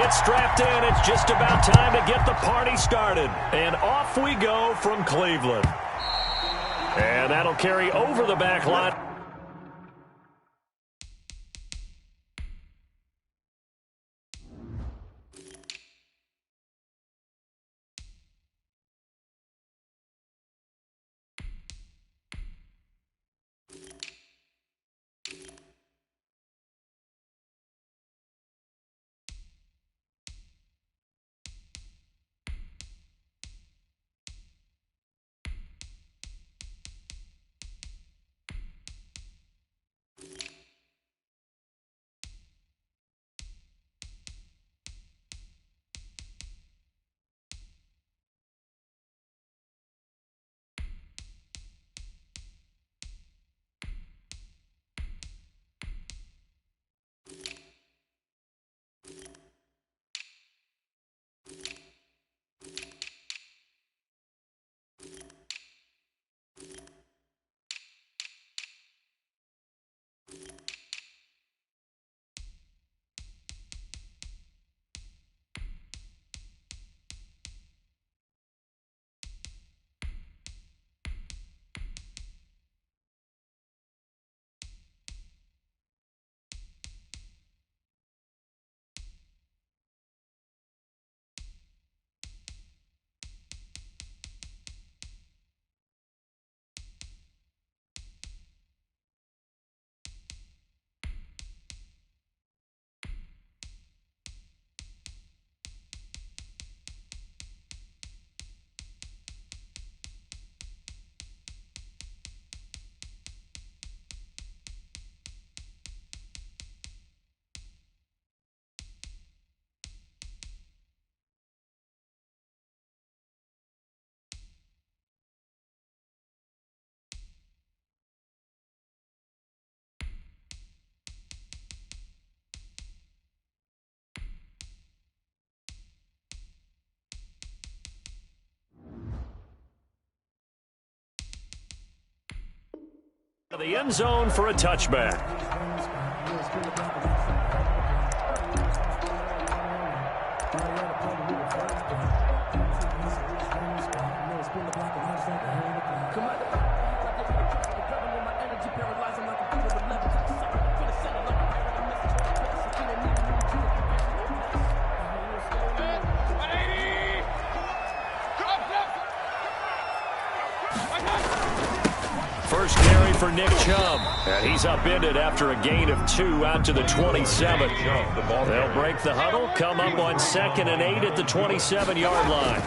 Get strapped in. It's just about time to get the party started. And off we go from Cleveland. And that'll carry over the back line. The end zone for a touchback. First carry for Nick Chubb. And he's upended after a gain of 2 out to the 27. They'll break the huddle, come up on 2nd and 8 at the 27-yard line.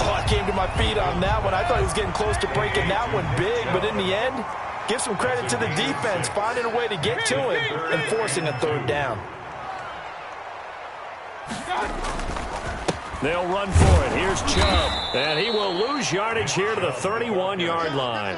Oh, I came to my feet on that one. I thought he was getting close to breaking that one big, but in the end, give some credit to the defense, finding a way to get to him and forcing a 3rd down. They'll run for it. Here's Chubb. And he will lose yardage here to the 31-yard line.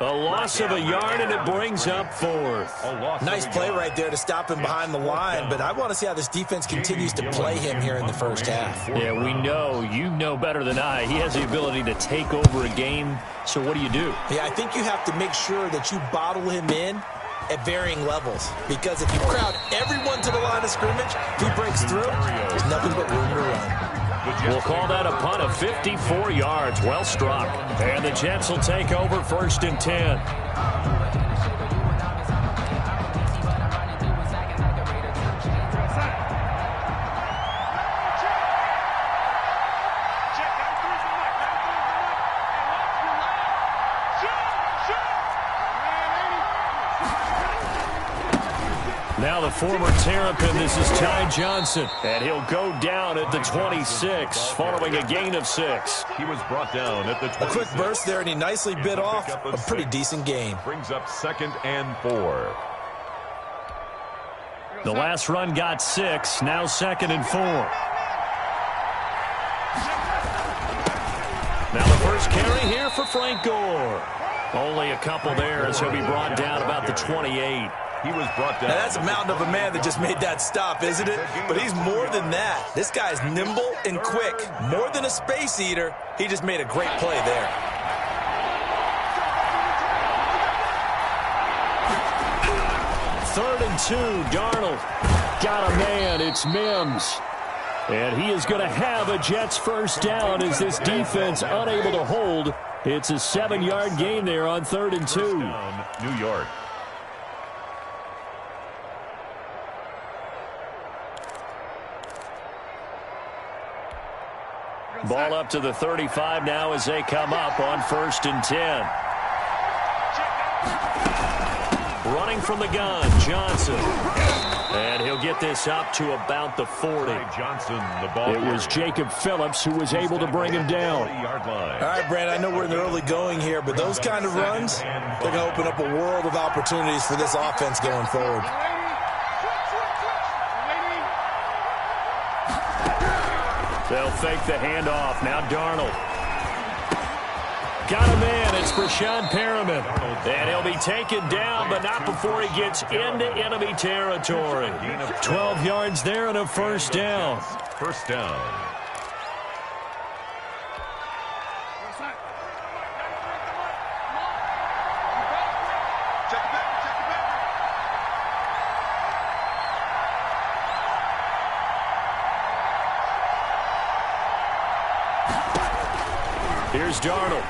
A loss of a yard, and it brings up 4th. Nice play right there to stop him behind the line, but I want to see how this defense continues to play him here in the first half. Yeah, we know. You know better than I. He has the ability to take over a game. So what do you do? Yeah, I think you have to make sure that you bottle him in at varying levels, because if you crowd everyone to the line of scrimmage, if he breaks through, there's nothing but room to run. We'll call that a punt of 54 yards. Well struck. And the Jets will take over 1st and 10. Now the former Terrapin, this is Ty Johnson. And he'll go down at the 26, following a gain of 6. He was brought down at the 26. A quick burst there, and he nicely bit off a pretty decent gain. Brings up 2nd and 4. The last run got 6, now 2nd and 4. Now the first carry here for Frank Gore. Only a couple there as he'll be brought down about the 28. He was brought down. Now that's a mountain of a man that just made that stop, isn't it? But he's more than that. This guy's nimble and quick. More than a space eater, he just made a great play there. 3rd and 2. Darnold got a man. It's Mims. And he is going to have a Jets first down as this defense unable to hold. It's a 7-yard gain there on 3rd and 2. Down, New York. Ball up to the 35 now as they come up on 1st and 10. Running from the gun, Johnson. And he'll get this up to about the 40. Johnson, the ball. It was Jacob Phillips who was able to bring him down. All right, Brand, I know we're in the early going here, but those kind of runs, they're going to open up a world of opportunities for this offense going forward. They'll fake the handoff. Now Darnold. Got a man. It's Brashad Perriman. And he'll be taken down, but not before he gets into enemy territory. 12 yards there and a first down. First down. Here's Darnold.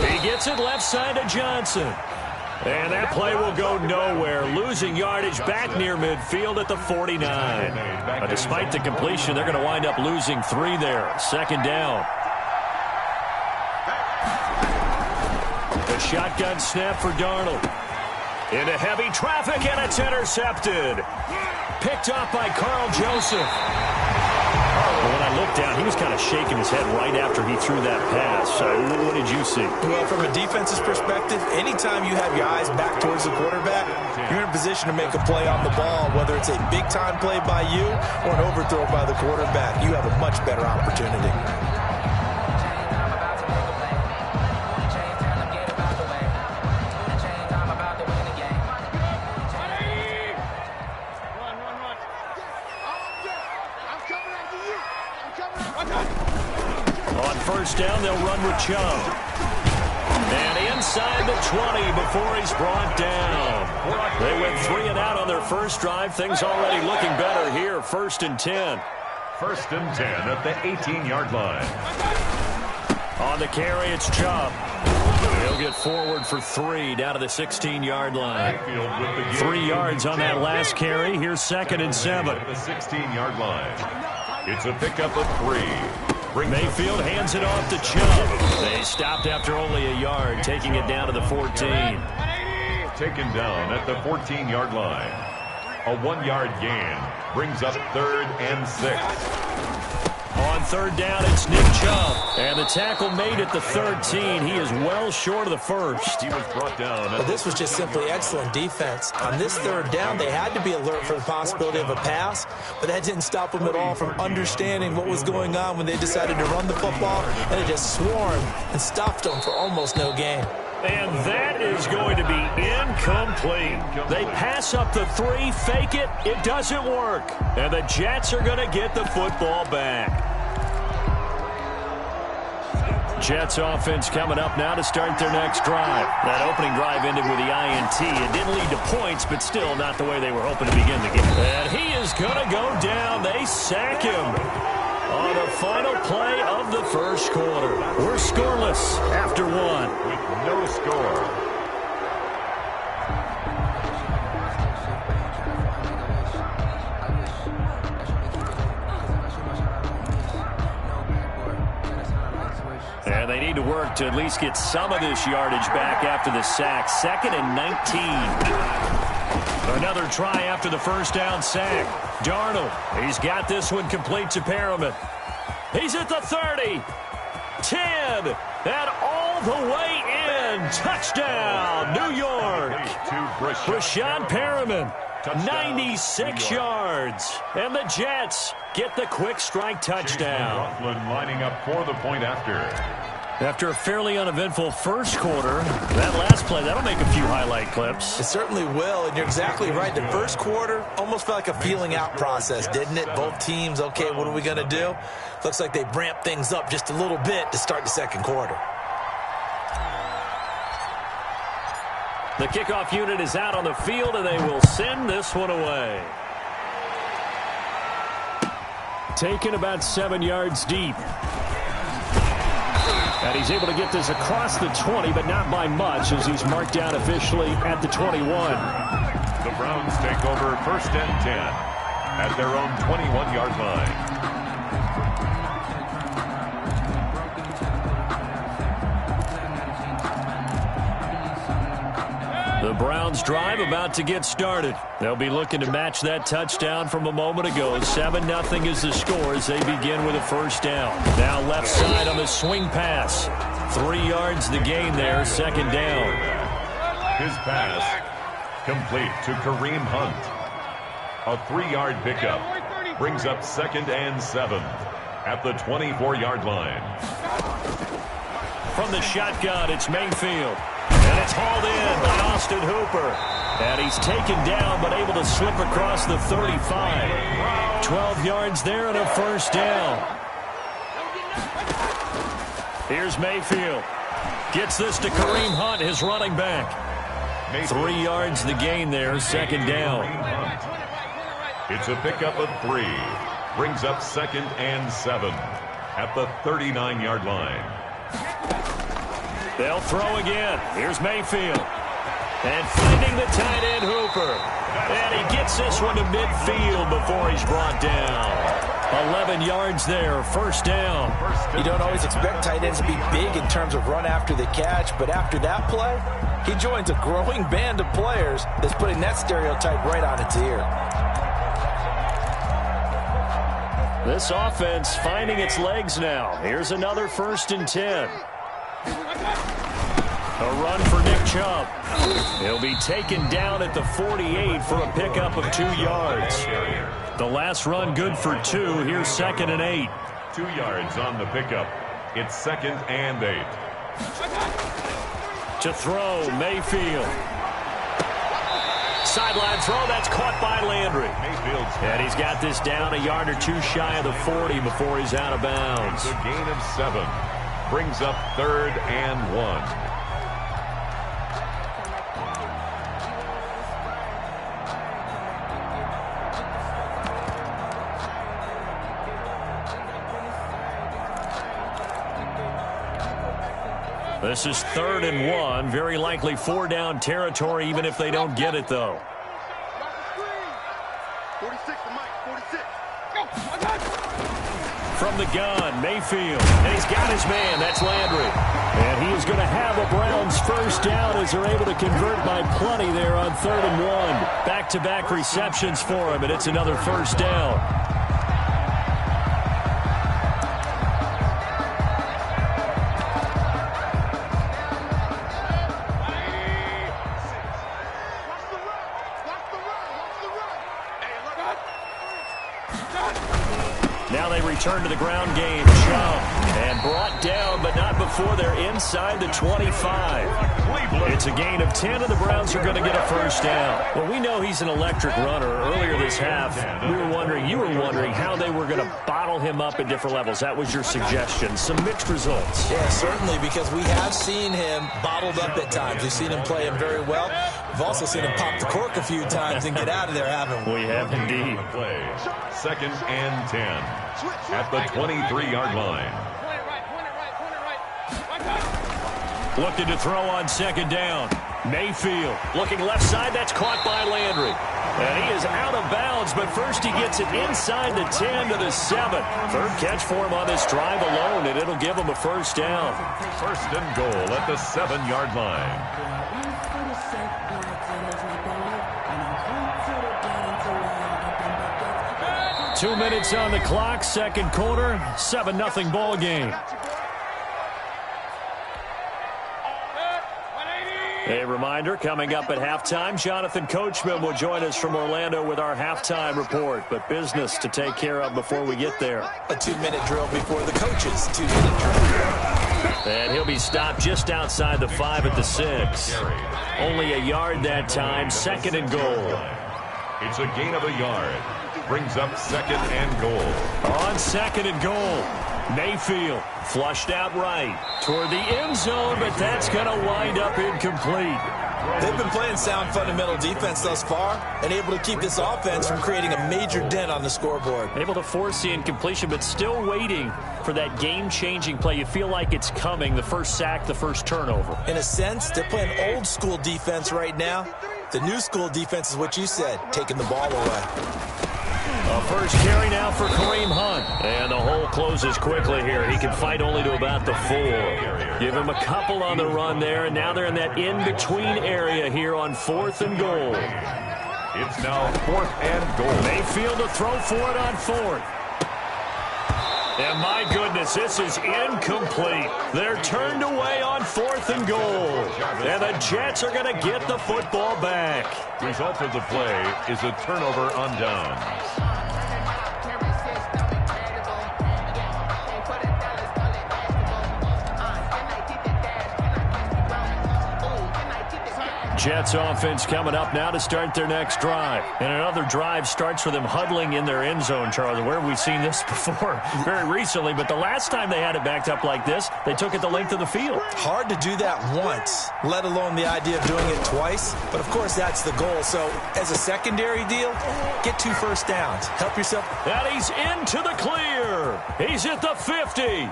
He gets it left side to Johnson. And that play will go nowhere. Losing yardage back near midfield at the 49. Despite the completion, they're going to wind up losing 3 there. 2nd down. The shotgun snap for Darnold. Into heavy traffic, and it's intercepted. Picked up by Carl Joseph. When I looked down, he was kind of shaking his head right after he threw that pass. What did you see? Well, from a defense's perspective, anytime you have your eyes back towards the quarterback, you're in a position to make a play on the ball, whether it's a big-time play by you or an overthrow by the quarterback. You have a much better opportunity. On 1st down, they'll run with Chubb. And inside the 20 before he's brought down. They went 3 and out on their first drive. Things already looking better here. 1st and 10. 1st and 10 at the 18-yard line. On the carry, it's Chubb. He'll get forward for 3 down to the 16-yard line. 3 yards on that last carry. Here's 2nd and 7. At the 16-yard line. It's a pickup of 3. Mayfield hands it off to Chubb. They stopped after only a yard, taking it down to the 14. Taken down at the 14-yard line. A 1-yard gain brings up 3rd and 6. On 3rd down, it's Nick Chubb. And the tackle made at the 13. He is well short of the first. He was brought down. But this was just simply excellent defense. On this 3rd down, they had to be alert for the possibility of a pass, but that didn't stop them at all from understanding what was going on when they decided to run the football, and they just swarmed and stopped them for almost no gain. And that is going to be incomplete. They pass up the 3, fake it, it doesn't work. And the Jets are going to get the football back. Jets offense coming up now to start their next drive. That opening drive ended with the INT. It didn't lead to points, but still not the way they were hoping to begin the game. And he is going to go down. They sack him on the final play of the first quarter. We're scoreless after 1. With no score. And they need to work to at least get some of this yardage back after the sack. 2nd and 19. Another try after the first down sack. Darnold, he's got this one complete to Perriman. He's at the 30. 10. And all the way in. Touchdown, New York. Brashad Perriman. 96 yards. And the Jets get the quick strike touchdown. Rockland lining up for the point after. After a fairly uneventful first quarter, that last play, that'll make a few highlight clips. It certainly will, and you're exactly right. The first quarter almost felt like a feeling out process, didn't it? Both teams, okay, what are we going to do? Looks like they ramped things up just a little bit to start the second quarter. The kickoff unit is out on the field, and they will send this one away. Taken about 7 yards deep. And he's able to get this across the 20, but not by much, as he's marked down officially at the 21. The Browns take over 1st and 10 at their own 21-yard line. The Browns drive about to get started. They'll be looking to match that touchdown from a moment ago. 7-0 is the score as they begin with a first down. Now left side on the swing pass. 3 yards the gain there, 2nd down. His pass complete to Kareem Hunt. A 3-yard pickup brings up 2nd and 7 at the 24-yard line. From the shotgun, it's Mayfield. And it's hauled in by Austin Hooper. And he's taken down but able to slip across the 35. 12 yards there and a first down. Here's Mayfield. Gets this to Kareem Hunt, his running back. 3 yards the gain there, 2nd down. It's a pickup of 3. Brings up 2nd and 7 at the 39-yard line. They'll throw again. Here's Mayfield. And finding the tight end, Hooper. And he gets this one to midfield before he's brought down. 11 yards there, first down. You don't always expect tight ends to be big in terms of run after the catch, but after that play, he joins a growing band of players that's putting that stereotype right on its ear. This offense finding its legs now. Here's another 1st and 10. A run for Nick Chubb. He'll be taken down at the 48 for a pickup of 2 yards. The last run good for 2. Here's 2nd and 8. 2 yards on the pickup. It's 2nd and 8. To throw, Mayfield. Sideline throw, that's caught by Landry. And he's got this down a yard or 2 shy of the 40 before he's out of bounds. It's a gain of 7. Brings up 3rd and 1. This is 3rd and 1. Very likely 4 down territory, even if they don't get it, though. 46, Mike, 46. From the gun, Mayfield. And he's got his man. That's Landry. And he is going to have a Browns first down as they're able to convert by plenty there on 3rd and 1. Back-to-back receptions for him, and it's another first down. Now they return to the ground game. Chubb. And brought down, but not before they're inside the 25. It's a gain of 10, and the Browns are going to get a first down. Well, we know he's an electric runner. Earlier this half, you were wondering how they were going to bottle him up at different levels. That was your suggestion. Some mixed results. Yeah, certainly, because we have seen him bottled up at times. We've seen him play him very well. We've also seen him pop the cork a few times and get out of there, haven't we? We have indeed. Play. 2nd and 10 at the 23-yard line. Looking to throw on 2nd down. Mayfield looking left side. That's caught by Landry. And he is out of bounds, but first he gets it inside the 10 to the 7. 3rd catch for him on this drive alone, and it'll give him a first down. 1st and goal at the 7-yard line. Two minutes on the clock, 2nd quarter, 7-0 ball game. A reminder, coming up at halftime, Jonathan Coachman will join us from Orlando with our halftime report, but business to take care of before we get there. A 2-minute drill before the coaches' 2-minute drill. And he'll be stopped just outside the 5 at the 6. Only a yard that time, 2nd and goal. It's a gain of a yard. Brings up 2nd and goal. On 2nd and goal. Mayfield flushed out right toward the end zone, but that's going to wind up incomplete. They've been playing sound fundamental defense thus far and able to keep this offense from creating a major dent on the scoreboard. Able to force the incompletion, but still waiting for that game-changing play. You feel like it's coming, the first sack, the first turnover. In a sense, they're playing old-school defense right now. The new school defense is what you said, taking the ball away. A first carry now for Kareem Hunt. And the hole closes quickly here. He can fight only to about the 4. Give him a couple on the run there, and now they're in that in-between area here on 4th and goal. It's now 4th and goal. Mayfield to throw for it on 4th. And my goodness, this is incomplete. They're turned away on 4th and goal. And the Jets are going to get the football back. Result of the play is a turnover on downs. Jets offense coming up now to start their next drive. And another drive starts with them huddling in their end zone, Charlie. Where have we seen this before? Very recently, but the last time they had it backed up like this, they took it the length of the field. Hard to do that once, let alone the idea of doing it twice. But, of course, that's the goal. So, as a secondary deal, get 2 first downs. Help yourself. And he's into the clear. He's at the 50,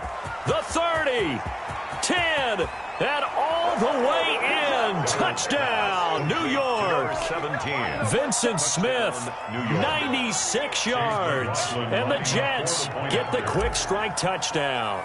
the 30, 10, and all the way in. Touchdown, New York. 17. Vincent Smith, 96 yards. And the Jets get the quick strike touchdown.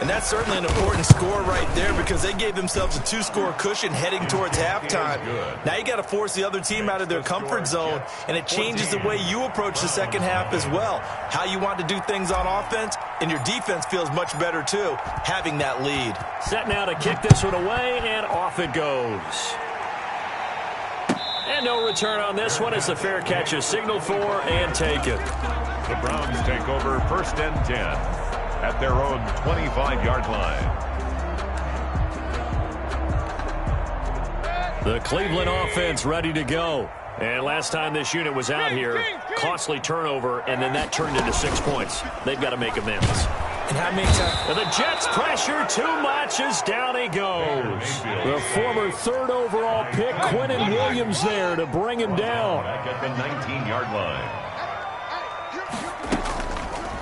And that's certainly an important score right there because they gave themselves a 2-score cushion heading towards halftime. Now you got to force the other team out of their comfort zone, and it changes the way you approach the second half as well. How you want to do things on offense, and your defense feels much better too, having that lead. Set now to kick this one away, and off it goes. And no return on this one as the fair catch is signaled for and taken. The Browns take over 1st and 10. At their own 25-yard line. The Cleveland offense ready to go. And last time this unit was out here, costly turnover, and then that turned into 6 points. They've got to make amends. And how many times? And the Jets pressure too much as down he goes. The former 3rd overall pick, Quinnen Williams there to bring him down. Back at the 19-yard line.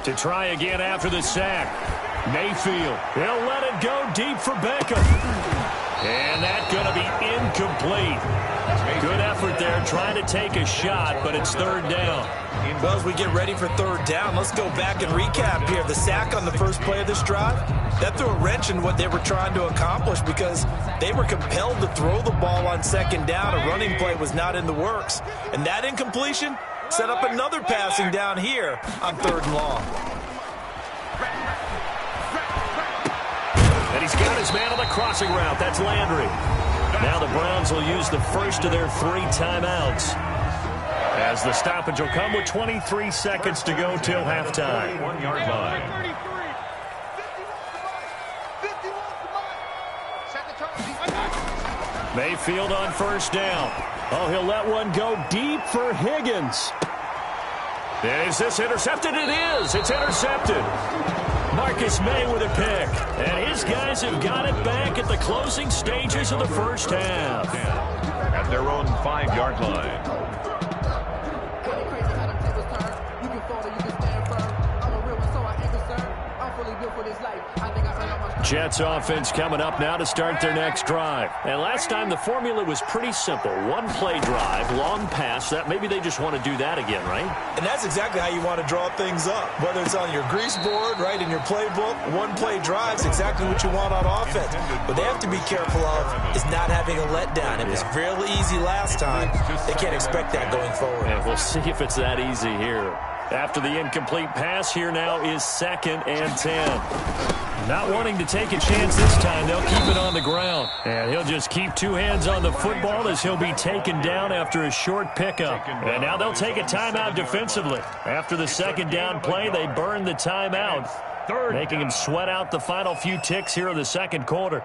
To try again after the sack. Mayfield, he'll let it go deep for Beckham. And that's going to be incomplete. Good effort there trying to take a shot, but it's 3rd down. Well, as we get ready for 3rd down, let's go back and recap here. The sack on the first play of this drive, that threw a wrench in what they were trying to accomplish because they were compelled to throw the ball on 2nd down. A running play was not in the works. And that incompletion set up another passing down here on 3rd and long. And he's got his man on the crossing route. That's Landry. Now the Browns will use the first of their 3 timeouts, as the stoppage will come with 23 seconds to go till halftime. 1-yard line. Mayfield on 1st down. Oh, he'll let one go deep for Higgins. Is this intercepted? It is. It's intercepted. Marcus May with a pick. And his guys have got it back at the closing stages of the first half. At their own 5-yard line. Jets offense coming up now to start their next drive. And last time the formula was pretty simple. 1-play drive, long pass. That maybe they just want to do that again, right? And that's exactly how you want to draw things up. Whether it's on your grease board, right, in your playbook, 1-play drive is exactly what you want on offense. What they have to be careful of is not having a letdown. It was fairly easy last time. They can't expect that going forward. And we'll see if it's that easy here. After the incomplete pass, here now is 2nd and 10. Not wanting to take a chance this time, they'll keep it on the ground. And he'll just keep 2 hands on the football as he'll be taken down after a short pickup. And now they'll take a timeout defensively. After the 2nd down play, they burn the timeout, making him sweat out the final few ticks here in the 2nd quarter.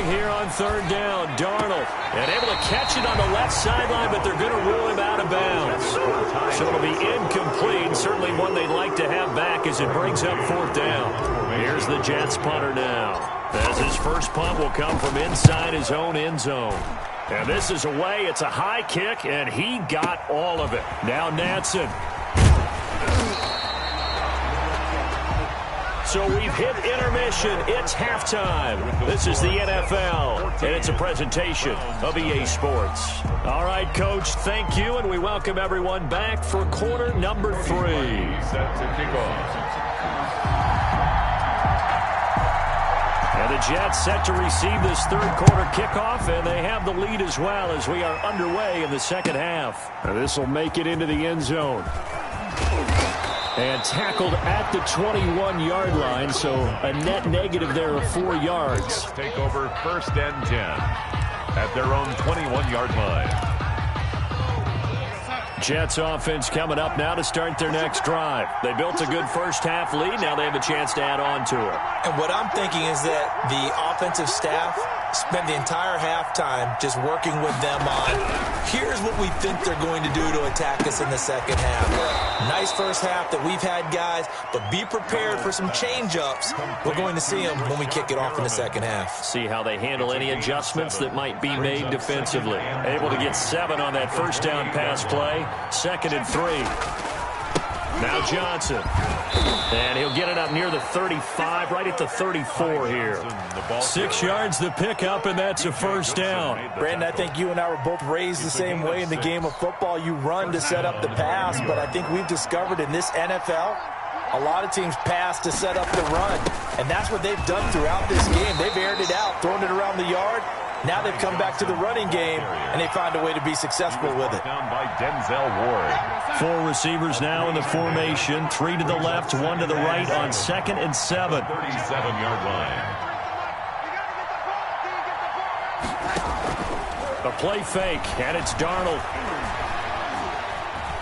throwing here on third down. Darnold, and able to catch it on the left sideline, but they're going to rule him out of bounds. So it'll be incomplete. Certainly one they'd like to have back as it brings up fourth down. Here's the Jets punter now, as his first punt will come from inside his own end zone. And this is away. It's a high kick, and he got all of it. Now Nansen. So we've hit intermission. It's halftime. This is the NFL, and it's a presentation of EA Sports. All right, Coach, thank you, and we welcome everyone back for quarter number 3. Set to kick off. And the Jets set to receive this third quarter kickoff, and they have the lead as well as we are underway in the second half. And this will make it into the end zone. And tackled at the 21-yard line, so a net negative there of 4 yards. Take over first and 10 at their own 21-yard line. Jets offense coming up now to start their next drive. They built a good first half lead. Now they have a chance to add on to it. And what I'm thinking is that the offensive staff spent the entire halftime just working with them on, here's what we think they're going to do to attack us in the second half. Nice first half that we've had, guys, but be prepared for some change-ups. We're going to see them when we kick it off in the second half. See how they handle any adjustments that might be made defensively. Able to get 7 on that first down pass play. 2nd and 3. Now Johnson. And he'll get it up near the 35, right at the 34 here. 6 yards the pickup, and that's a first down. Brandon, I think you and I were both raised the same way in the game of football. You run to set up the pass, but I think we've discovered in this NFL, a lot of teams pass to set up the run. And that's what they've done throughout this game. They've aired it out, thrown it around the yard. Now they've come back to the running game, and they find a way to be successful with it. Down by Denzel Ward. 4 receivers now in the formation. 3 to the left, 1 to the right on 2nd and 7. 37-yard line. A play fake, and it's Darnold.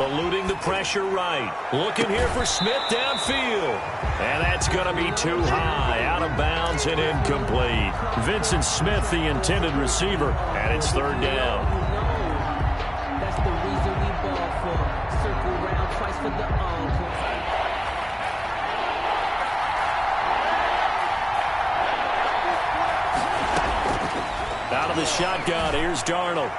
Eluding the pressure right. Looking here for Smith downfield. And that's going to be too high. Out of bounds and incomplete. Vincent Smith, the intended receiver. And it's third down. That's the reason we ball for. Circle round twice for the encore. Out of the shotgun, here's Darnold.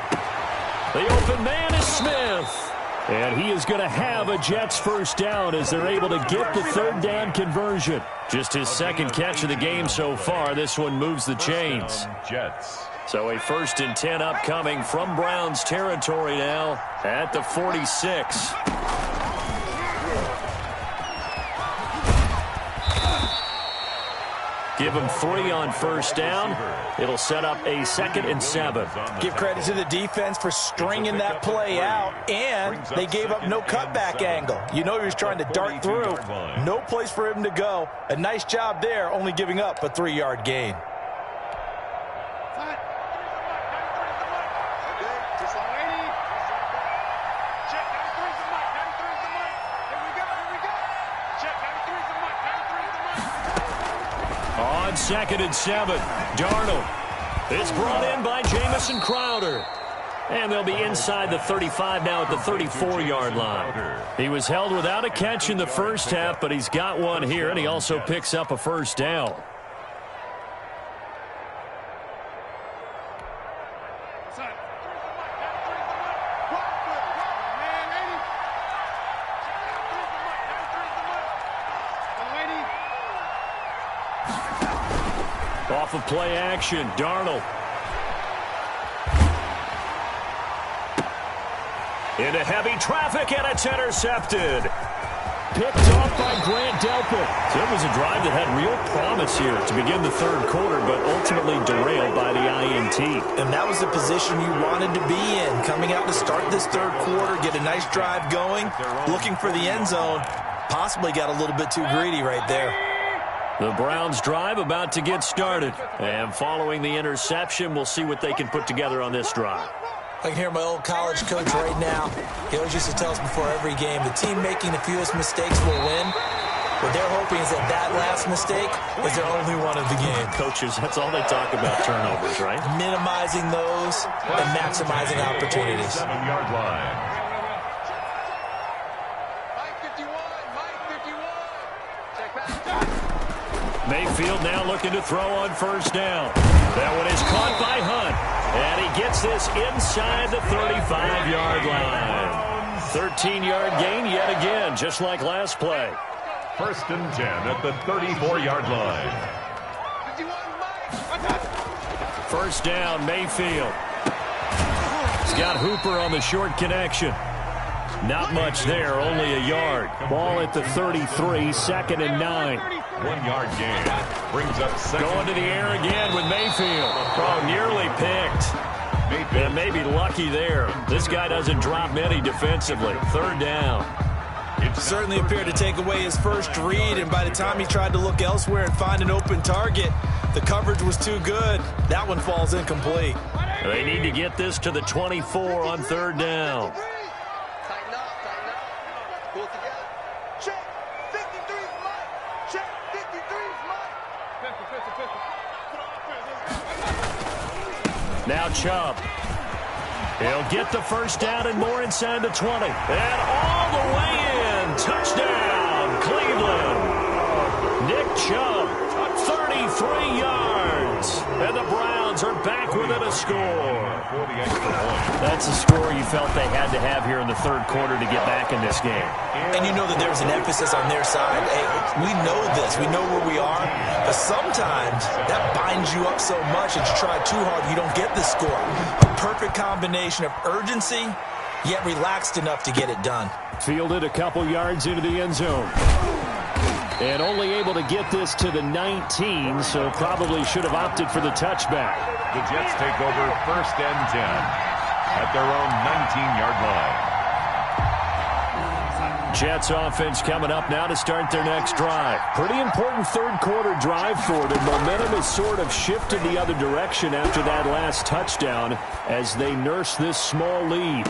The open man is Smith. And he is going to have a Jets first down as they're able to get the third down conversion. Just his second catch of the game so far. This one moves the chains. Jets. So a 1st and 10 upcoming from Browns territory now at the 46. Give him 3 on first down. It'll set up a 2nd and 7. Give credit to the defense for stringing that play out, and they gave up no cutback angle. You know he was trying to dart through. No place for him to go. A nice job there, only giving up a 3-yard gain. On 2nd and 7, Darnold. It's brought in by Jamison Crowder. And they'll be inside the 35 now at the 34-yard line. He was held without a catch in the first half, but he's got one here, and he also picks up a first down. Off of play action, Darnold. Into heavy traffic, and it's intercepted. Picked off by Grant Delpit. So it was a drive that had real promise here to begin the third quarter, but ultimately derailed by the INT. And that was the position you wanted to be in. Coming out to start this third quarter, get a nice drive going, looking for the end zone. Possibly got a little bit too greedy right there. The Browns drive about to get started. And following the interception, we'll see what they can put together on this drive. I can hear my old college coach right now. He always used to tell us before every game, the team making the fewest mistakes will win. What they're hoping is that that last mistake is their only one of the game. Coaches, that's all they talk about, turnovers, right? Minimizing those and maximizing opportunities. 7-yard line. Mayfield now looking to throw on first down. That one is caught by Hunt. And he gets this inside the 35-yard line. 13-yard gain yet again, just like last play. First and 10 at the 34-yard line. First down, Mayfield. He's got Hooper on the short connection. Not much there, only a yard. Ball at the 33, second and 9. 1-yard gain. Brings up second. Going to the air again with Mayfield. Oh, nearly picked. And maybe lucky there. This guy doesn't drop many defensively. Third down. It certainly appeared to take away his first read, and by the time he tried to look elsewhere and find an open target, the coverage was too good. That one falls incomplete. They need to get this to the 24 on third down. Tighten up. Pull it together. Check. 53's Mike. Check. 53's Mike. Now Chubb. He'll get the first down and more inside the 20. And all the way in. Touchdown, Cleveland. Nick Chubb, 33 yards. And the Browns are back within a score. That's a score you felt they had to have here in the third quarter to get back in this game. And you know that there's an emphasis on their side. Hey, we know this. We know where we are. But sometimes that binds you up so much that you try too hard, you don't get the score. A perfect combination of urgency, yet relaxed enough to get it done. Fielded a couple yards into the end zone. And only able to get this to the 19, so probably should have opted for the touchback. The Jets take over first and 10 at their own 19-yard line. Jets offense coming up now to start their next drive. Pretty important third quarter drive for them. Momentum has sort of shifted the other direction after that last touchdown as they nurse this small lead.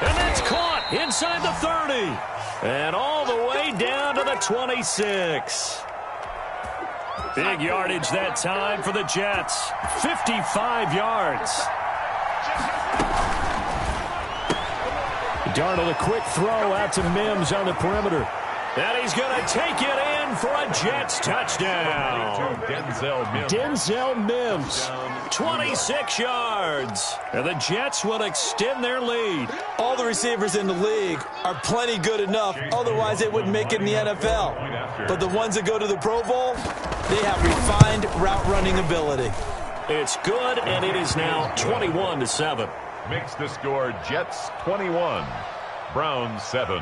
And that's caught inside the 30. And all the way down to the 26. Big yardage that time for the Jets. 55 yards. Darnold, a quick throw out to Mims on the perimeter. And he's going to take it in for a Jets touchdown. Denzel Mims, 26 yards. And the Jets will extend their lead. All the receivers in the league are plenty good enough. Otherwise, they wouldn't make it in the NFL. But the ones that go to the Pro Bowl, they have refined route running ability. It's good, and it is now 21-7. Makes the score Jets 21, Browns 7.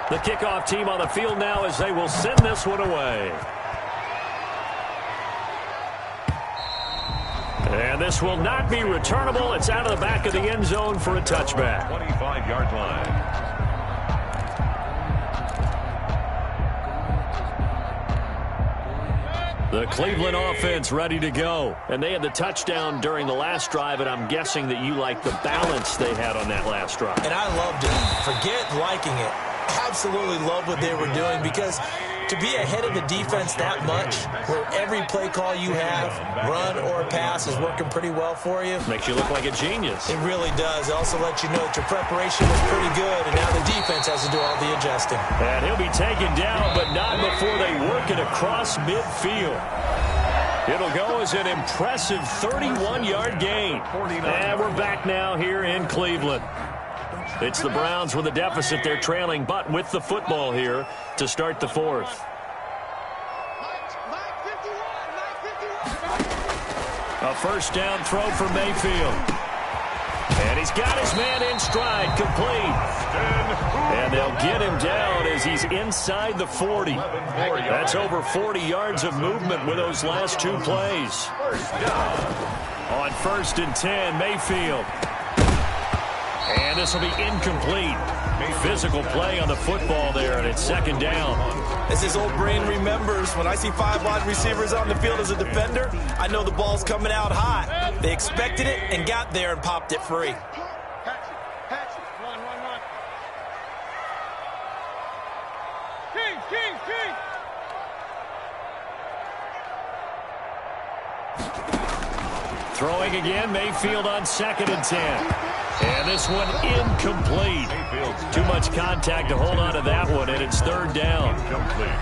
The kickoff team on the field now as they will send this one away. And this will not be returnable. It's out of the back of the end zone for a touchback. 25-yard line. The Cleveland offense ready to go. And they had the touchdown during the last drive, and I'm guessing that you like the balance they had on that last drive. And I loved it. Forget liking it. Absolutely love what they were doing, because to be ahead of the defense that much, where every play call you have, run or pass, is working pretty well for you. Makes you look like a genius. It really does. It also lets you know that your preparation was pretty good, and now the defense has to do all the adjusting. And he'll be taken down, but not before they work it across midfield. It'll go as an impressive 31-yard gain. And we're back now here in Cleveland. It's the Browns with a deficit. They're trailing, but with the football here to start the fourth. A first down throw for Mayfield. And he's got his man in stride, complete. And they'll get him down as he's inside the 40. That's over 40 yards of movement with those last two plays. On first and 10, Mayfield. And this will be incomplete. Physical play on the football there, and it's second down. As his old brain remembers, when I see 5 wide receivers on the field as a defender, I know the ball's coming out hot. They expected it and got there and popped it free. Throwing again, Mayfield on 2nd and 10. And this one incomplete. Too much contact to hold on to that one, and it's 3rd down.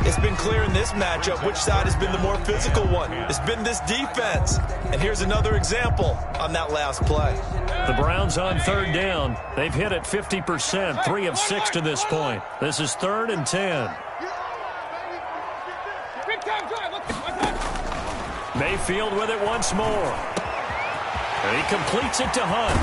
It's been clear in this matchup which side has been the more physical one. It's been this defense. And here's another example on that last play. The Browns on 3rd down. They've hit it 50%, 3 of 6 to this point. This is 3rd and 10. Mayfield with it once more. And he completes it to Hunt.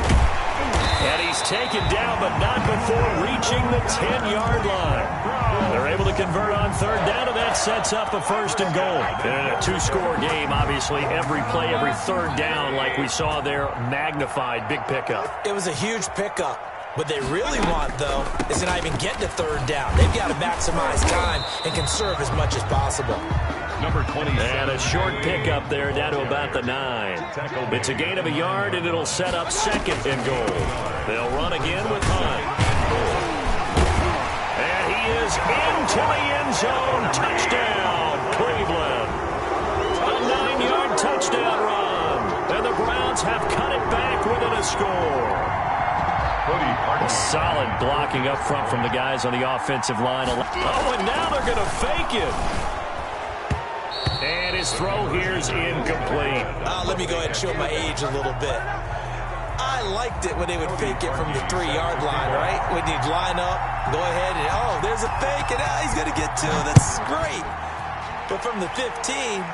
And he's taken down, but not before reaching the 10-yard line. They're able to convert on 3rd down, and that sets up a 1st and goal. And in a 2-score game, obviously, every play, every 3rd down, like we saw there, magnified. Big pickup. It was a huge pickup. What they really want, though, is to not even get to 3rd down. They've got to maximize time and conserve as much as possible. Number 20. And a short pickup there down to about the 9. It's a gain of a yard, and it'll set up 2nd and goal. They'll run again with Hunt. And he is into the end zone. Touchdown, Cleveland. A 9-yard touchdown run. And the Browns have cut it back within a score. Solid blocking up front from the guys on the offensive line. Oh, and now they're going to fake it. And his throw here's incomplete. Let me go ahead and show my age a little bit. I liked it when they would fake it from the 3-yard line, right? When you'd line up, go ahead and, oh, there's a fake, and he's going to get 2. That's great. But from the 15,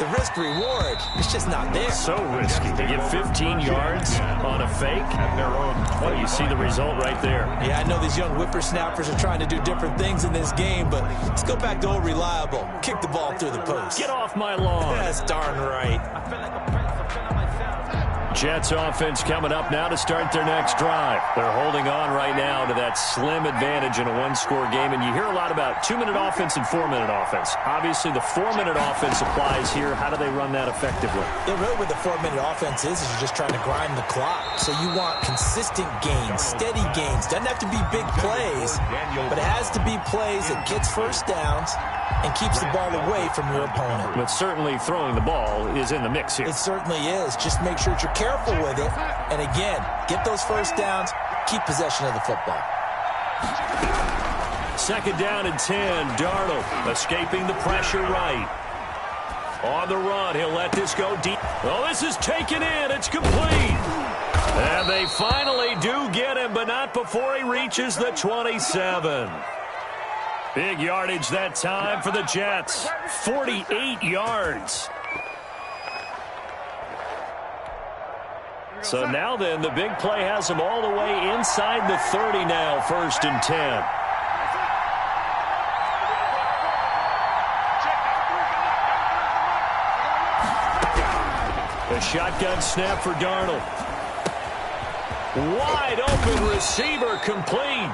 the risk-reward is just not there. So risky. They get 15 yards on a fake at their own 20. You see the result right there. Yeah, I know these young whippersnappers are trying to do different things in this game, but let's go back to old reliable. Kick the ball through the post. Get off my lawn. That's darn right. Jets offense coming up now to start their next drive. They're holding on right now to that slim advantage in a 1-score game, and you hear a lot about 2-minute offense and 4-minute offense. Obviously, the 4-minute offense applies here. How do they run that effectively? Yeah, really what the 4-minute offense is you're just trying to grind the clock. So you want consistent gains, steady gains. Doesn't have to be big plays, but it has to be plays that gets first downs and keeps the ball away from your opponent. But certainly throwing the ball is in the mix here. It certainly is. Just make sure that you're careful with it. And again, get those first downs, keep possession of the football. 2nd down and 10. Darnold escaping the pressure right. On the run, he'll let this go deep. Oh, this is taken in. It's complete. And they finally do get him, but not before he reaches the 27. Big yardage that time for the Jets. 48 yards. So now then, the big play has them all the way inside the 30 now, 1st and 10. A shotgun snap for Darnold. Wide open receiver complete.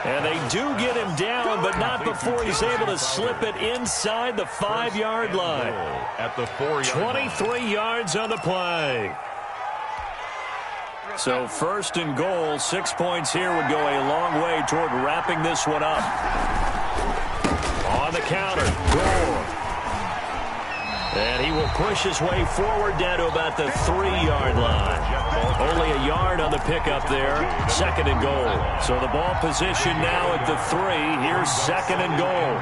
And they do get him down, but not before he's able to slip it inside the 5-yard line. At the 4-yard 23 yards on the play. So 1st and goal, 6 points here would go a long way toward wrapping this one up. On the counter, Gore. And he will push his way forward down to about the 3-yard line. Only a yard on the pickup there. 2nd and goal. So the ball position now at the 3. Here's 2nd and goal.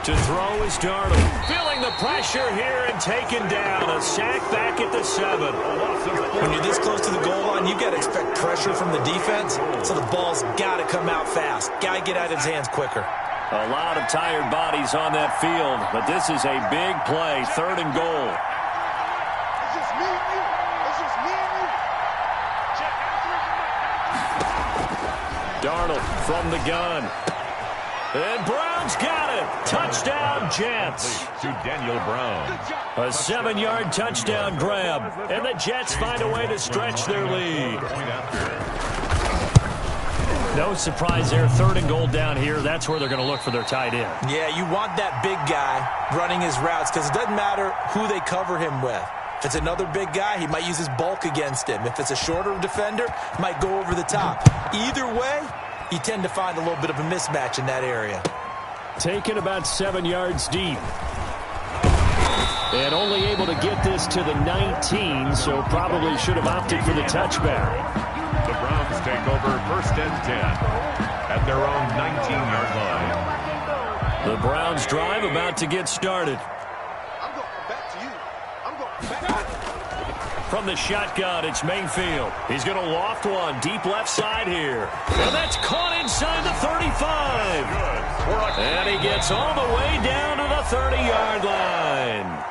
To throw is Darnold. Feeling the pressure here and taken down. A sack back at the 7. When you're this close to the goal line, you got to expect pressure from the defense. So the ball's got to come out fast. Got to get out of his hands quicker. A lot of tired bodies on that field, but this is a big play. 3rd and goal. It's just me and you. It's just me and you. Darnold from the gun. And Brown's got it. Touchdown, Jets. to Daniel Brown. A 7-yard touchdown grab. And the Jets find a way to stretch their lead. Point after. No surprise there. 3rd and goal down here. That's where they're going to look for their tight end. Yeah, you want that big guy running his routes because it doesn't matter who they cover him with. If it's another big guy, he might use his bulk against him. If it's a shorter defender, he might go over the top. Either way, you tend to find a little bit of a mismatch in that area. Taken about 7 yards deep. And only able to get this to the 19, so probably should have opted for the touchback. The Browns take over 1st and 10 at their own 19-yard line. The Browns drive about to get started. I'm going back to you. I'm going back to you. From the shotgun, it's Mayfield. He's going to loft one deep left side here. And that's caught inside the 35. And he gets all the way down to the 30-yard line.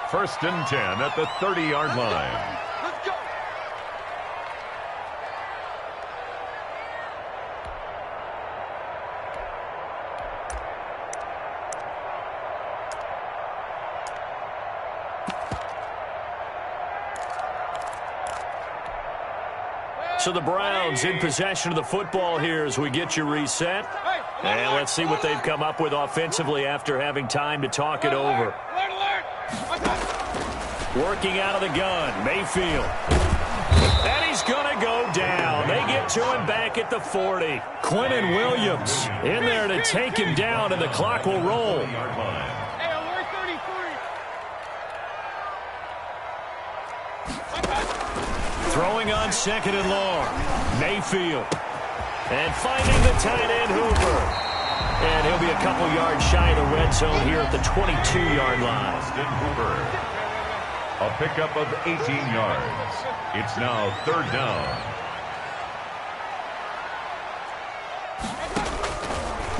1st and 10 at the 30-yard line. Let's go. So the Browns in possession of the football here as we get you reset. And let's see what they've come up with offensively after having time to talk it over. Working out of the gun, Mayfield. And he's going to go down. They get to him back at the 40. Quinnen Williams in there to take him down, and the clock will roll. Throwing on 2nd and long. Mayfield. And finding the tight end, Hooper. And he'll be a couple yards shy of the red zone here at the 22-yard line. Austin Hooper. A pickup of 18 yards. It's now 3rd down.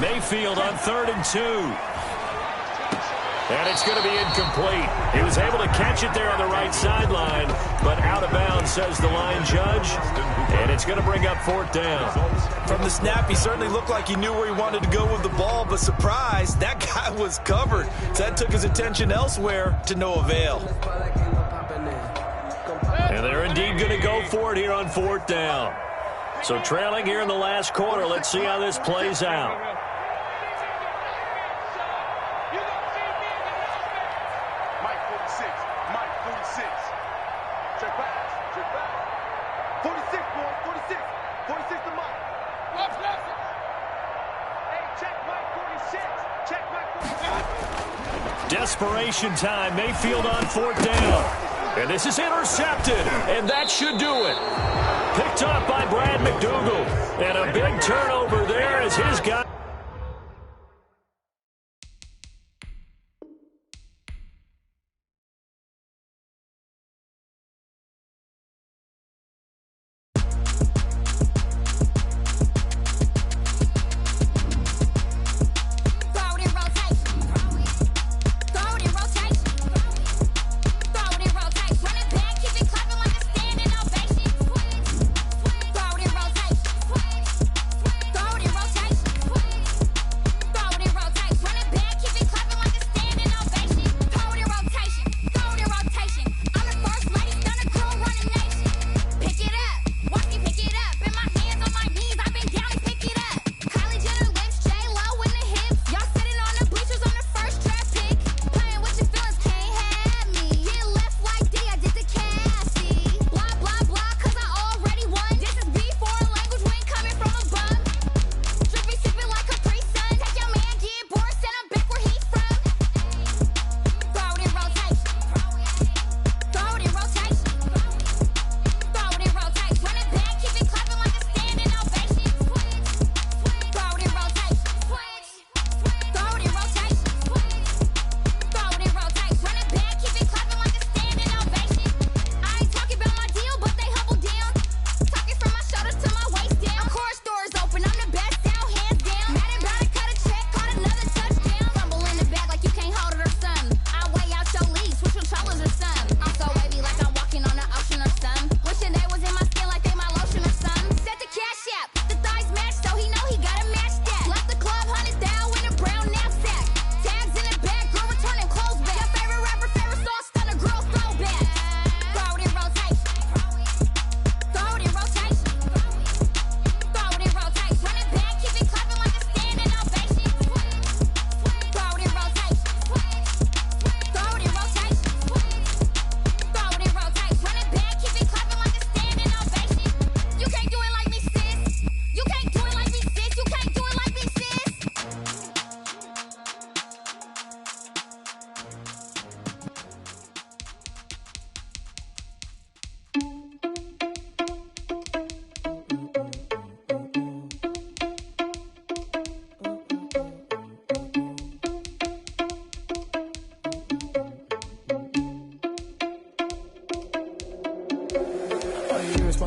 Mayfield on 3rd and 2. And it's going to be incomplete. He was able to catch it there on the right sideline, but out of bounds, says the line judge. And it's going to bring up 4th down. From the snap, he certainly looked like he knew where he wanted to go with the ball, but surprise, that guy was covered. So that took his attention elsewhere to no avail. And they're indeed going to go for it here on 4th down. So trailing here in the last quarter, let's see how this plays out. Mike 46. Mike 46. Check back. Check back. 46, boys. 46. 46 to Mike. Hey, check Mike 46. Check Mike 46. Desperation time. Mayfield on 4th down. And this is intercepted. And that should do it. Picked up by Brad McDougal. And a big turnover there as his guy.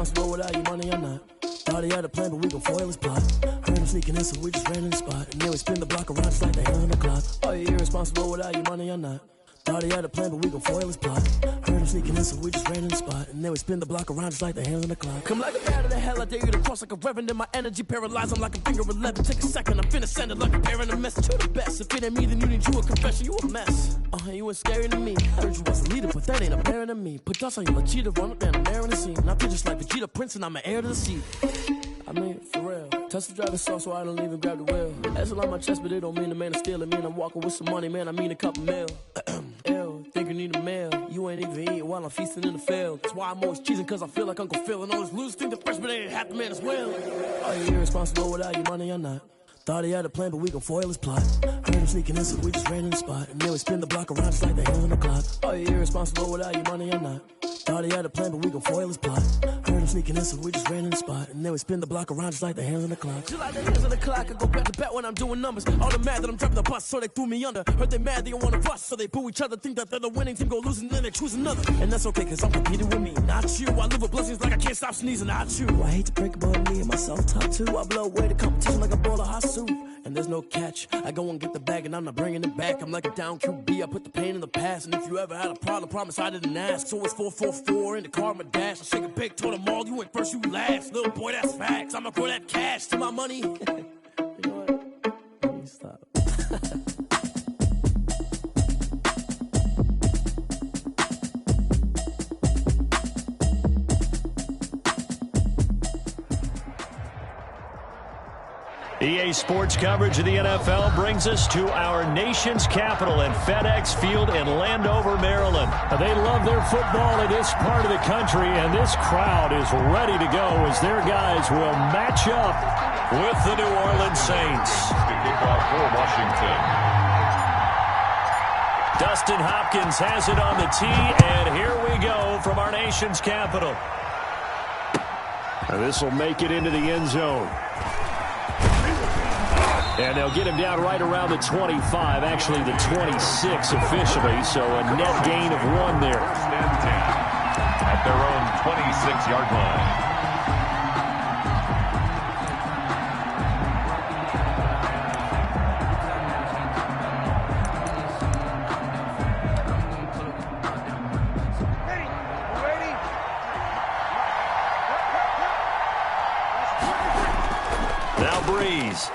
irresponsible without your money or not. Thought he had a plan, but we gon' foil his plot. Heard him sneaking in, so we just ran in the spot. And then we spin the block around just like the hand on the clock. Are you irresponsible without your money or not? Thought he had a plan, but we gon' foil his plot. Heard him sneaking in, so we just ran in the spot. And then we spin the block around just like the hands on the clock. Come like a bat of the hell, I dare you to cross like a reverend. In my energy paralyzed, I'm like a finger 11. Take a second, I'm finna send it like a parent a message to the best. If it ain't me, then you need you a confession, you a mess. You ain't scary to me. Heard you was a leader, but that ain't apparent to me. Put dust on you, a cheetah, run up down the air in the scene. I feel just like Vegeta Prince, and I'm an heir to the seat. I mean, for real. Touch the driver's sauce, so I don't even grab the wheel. That's on my chest, but it don't mean the man is stealing. Man, I'm walking with some money, man, I mean a couple mil. Ew, think you need a meal. You ain't even eating while I'm feasting in the field. That's why I'm always cheesing, cause I feel like Uncle Phil. And all those losers think the freshman ain't half the man as well. Are you irresponsible without your money or not? Thought he had a plan, but we gon' foil his plot. Heard him sneaking in, so we just ran in the spot. And then we spin the block around just like the hands on the clock. Are you irresponsible without your money or not? Thought he had a plan, but we gon' foil his plot. Heard him sneaking in, so we just ran in the spot. And then we spin the block around just like the hands on the clock. Just like the hands on the clock, I go back to back when I'm doing numbers. All the mad that I'm driving the bus, so they threw me under. Heard they mad, they don't wanna bust, so they boo each other. Think that they're the winning team, go losing, then they choose another. And that's okay, cause I'm competing with me, not you. I live with blessings like I can't stop sneezing, not you. I hate to break about me and my self-talk too. I blow away the competition like a bowl of hot soup. And there's no catch. I go and get the bag and I'm not bringing it back. I'm like a down QB, I put the pain in the past. And if you ever had a problem, promise I didn't ask. So it's 444 in the car, my dash. I shake a big, told them all, you went first, you last. Little boy, that's facts. I'ma throw that cash to my money. You know what? Let me stop. EA Sports coverage of the NFL brings us to our nation's capital at FedEx Field in Landover, Maryland. They love their football in this part of the country, and this crowd is ready to go as their guys will match up with the New Orleans Saints. To kick off for Washington. Dustin Hopkins has it on the tee, and here we go from our nation's capital. This will make it into the end zone. And they'll get him down right around the 25, actually the 26 officially, so a net gain of 1 there. First and 10 at their own 26-yard line.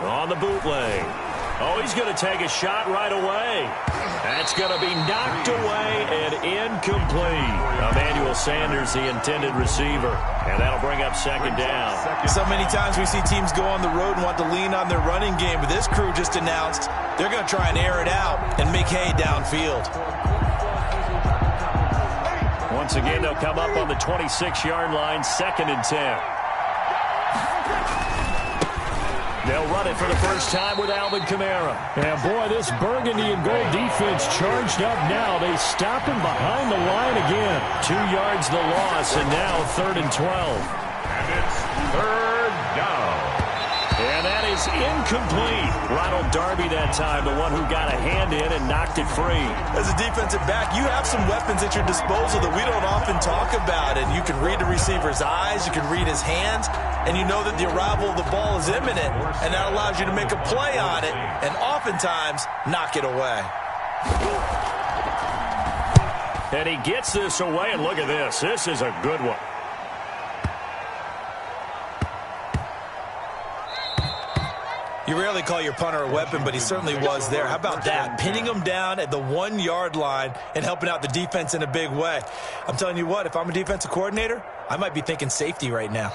On the bootleg. Oh, he's going to take a shot right away. That's going to be knocked away and incomplete. Emmanuel Sanders, the intended receiver. And that'll bring up second down. So many times we see teams go on the road and want to lean on their running game, but this crew just announced they're going to try and air it out and make hay downfield. Once again, they'll come up on the 26-yard line, 2nd and 10. They'll run it for the first time with Alvin Kamara. And, boy, this burgundy and gold defense charged up now. They stop him behind the line again. 2 yards the loss, and now 3rd and 12. And it's 3rd down. And that is incomplete. Ronald Darby that time, the one who got a hand in and knocked it free. As a defensive back, you have some weapons at your disposal that we don't often talk about. And you can read the receiver's eyes, you can read his hands, and you know that the arrival of the ball is imminent. And that allows you to make a play on it and oftentimes knock it away. And he gets this away, and look at this. This is a good one. You rarely call your punter a weapon, but he certainly was there. How about that? Pinning him down at the 1-yard line and helping out the defense in a big way. I'm telling you what, if I'm a defensive coordinator, I might be thinking safety right now.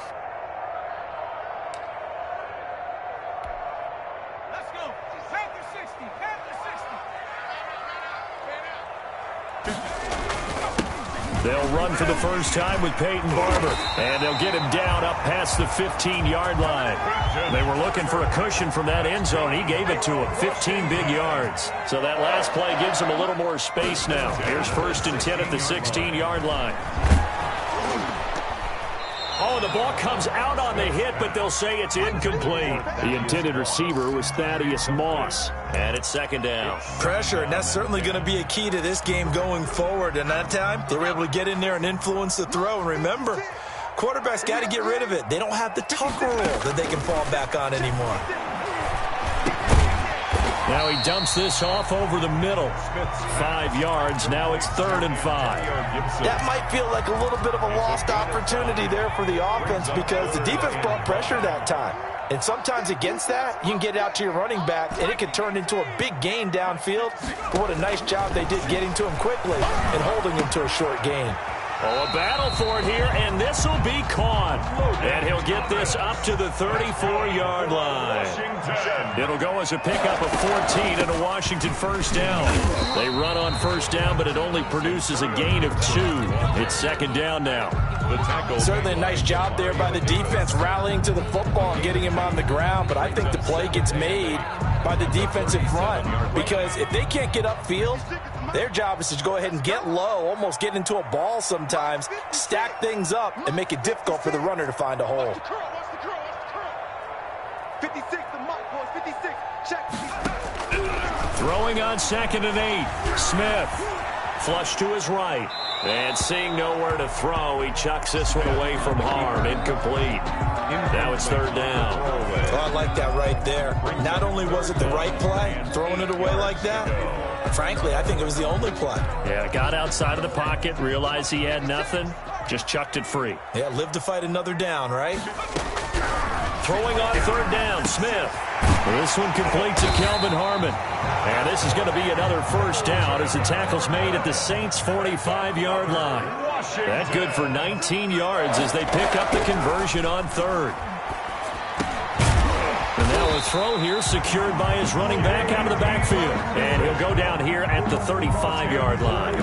Let's go. Panther 60. Panther 60. They'll run for the first time with Peyton Barber, and they'll get him down up past the 15-yard line. They were looking for a cushion from that end zone. He gave it to him, 15 big yards. So that last play gives him a little more space now. Here's 1st and 10 at the 16-yard line. Oh, the ball comes out on the hit, but they'll say it's incomplete. The intended receiver was Thaddeus Moss, and it's 2nd down. Pressure, and that's certainly going to be a key to this game going forward. And that time, they were able to get in there and influence the throw. And remember, Quarterbacks got to get rid of it. They don't have the tuck rule that they can fall back on anymore. Now he dumps this off over the middle. 5 yards. Now it's 3rd and 5. That might feel like a little bit of a lost opportunity there for the offense because the defense brought pressure that time. And sometimes against that, you can get it out to your running back, and it can turn into a big gain downfield. But what a nice job they did getting to him quickly and holding him to a short gain. Oh, a battle for it here, and this will be caught. And he'll get this up to the 34-yard line. It'll go as a pickup of 14 and a Washington first down. They run on first down, but it only produces a gain of 2. It's 2nd down now. Certainly a nice job there by the defense rallying to the football and getting him on the ground, but I think the play gets made by the defensive front because if they can't get upfield, their job is to go ahead and get low, almost get into a ball sometimes, stack things up, and make it difficult for the runner to find a hole. 56, the mic boys, 56. Check. Throwing on 2nd and 8. Smith. Flush to his right. And seeing nowhere to throw, he chucks this one away from harm. Incomplete. Now it's 3rd down. Oh, I like that right there. Not only was it the right play, throwing it away like that, frankly, I think it was the only play. Yeah, got outside of the pocket, realized he had nothing, just chucked it free. Yeah, live to fight another down, right? Throwing on 3rd down, Smith. This one complete to Kelvin Harmon. And this is going to be another first down as the tackle's made at the Saints' 45-yard line. That good for 19 yards as they pick up the conversion on 3rd. And now a throw here secured by his running back out of the backfield. And he'll go down here at the 35-yard line.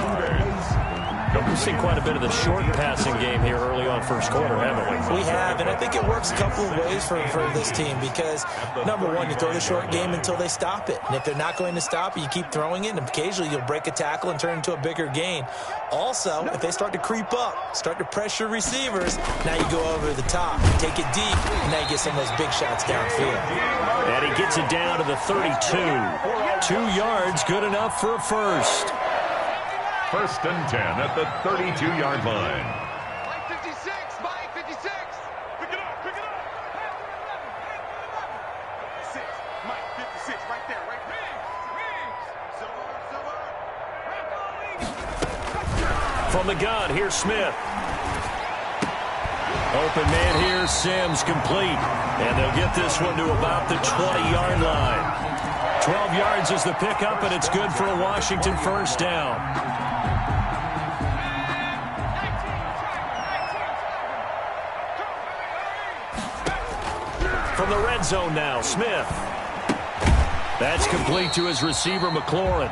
We've seen quite a bit of the short passing game here early on first quarter, haven't we? We have, and I think it works a couple of ways for this team because, number one, you throw the short game until they stop it. And if they're not going to stop it, you keep throwing it, and occasionally you'll break a tackle and turn into a bigger gain. Also, if they start to creep up, start to pressure receivers, now you go over the top, take it deep, and now you get some of those big shots downfield. And he gets it down to the 32. 2 yards, good enough for a first. 1st and 10 at the 32-yard line. Mike 56, Mike 56. Pick it up, pick it up. 6, Mike 56, right there, right there. Silver. From the gun, here's Smith. Open man here, Sims complete. And they'll get this one to about the 20-yard line. 12 yards is the pickup, and it's good for a Washington first down. From the red zone now, Smith. That's complete to his receiver, McLaurin.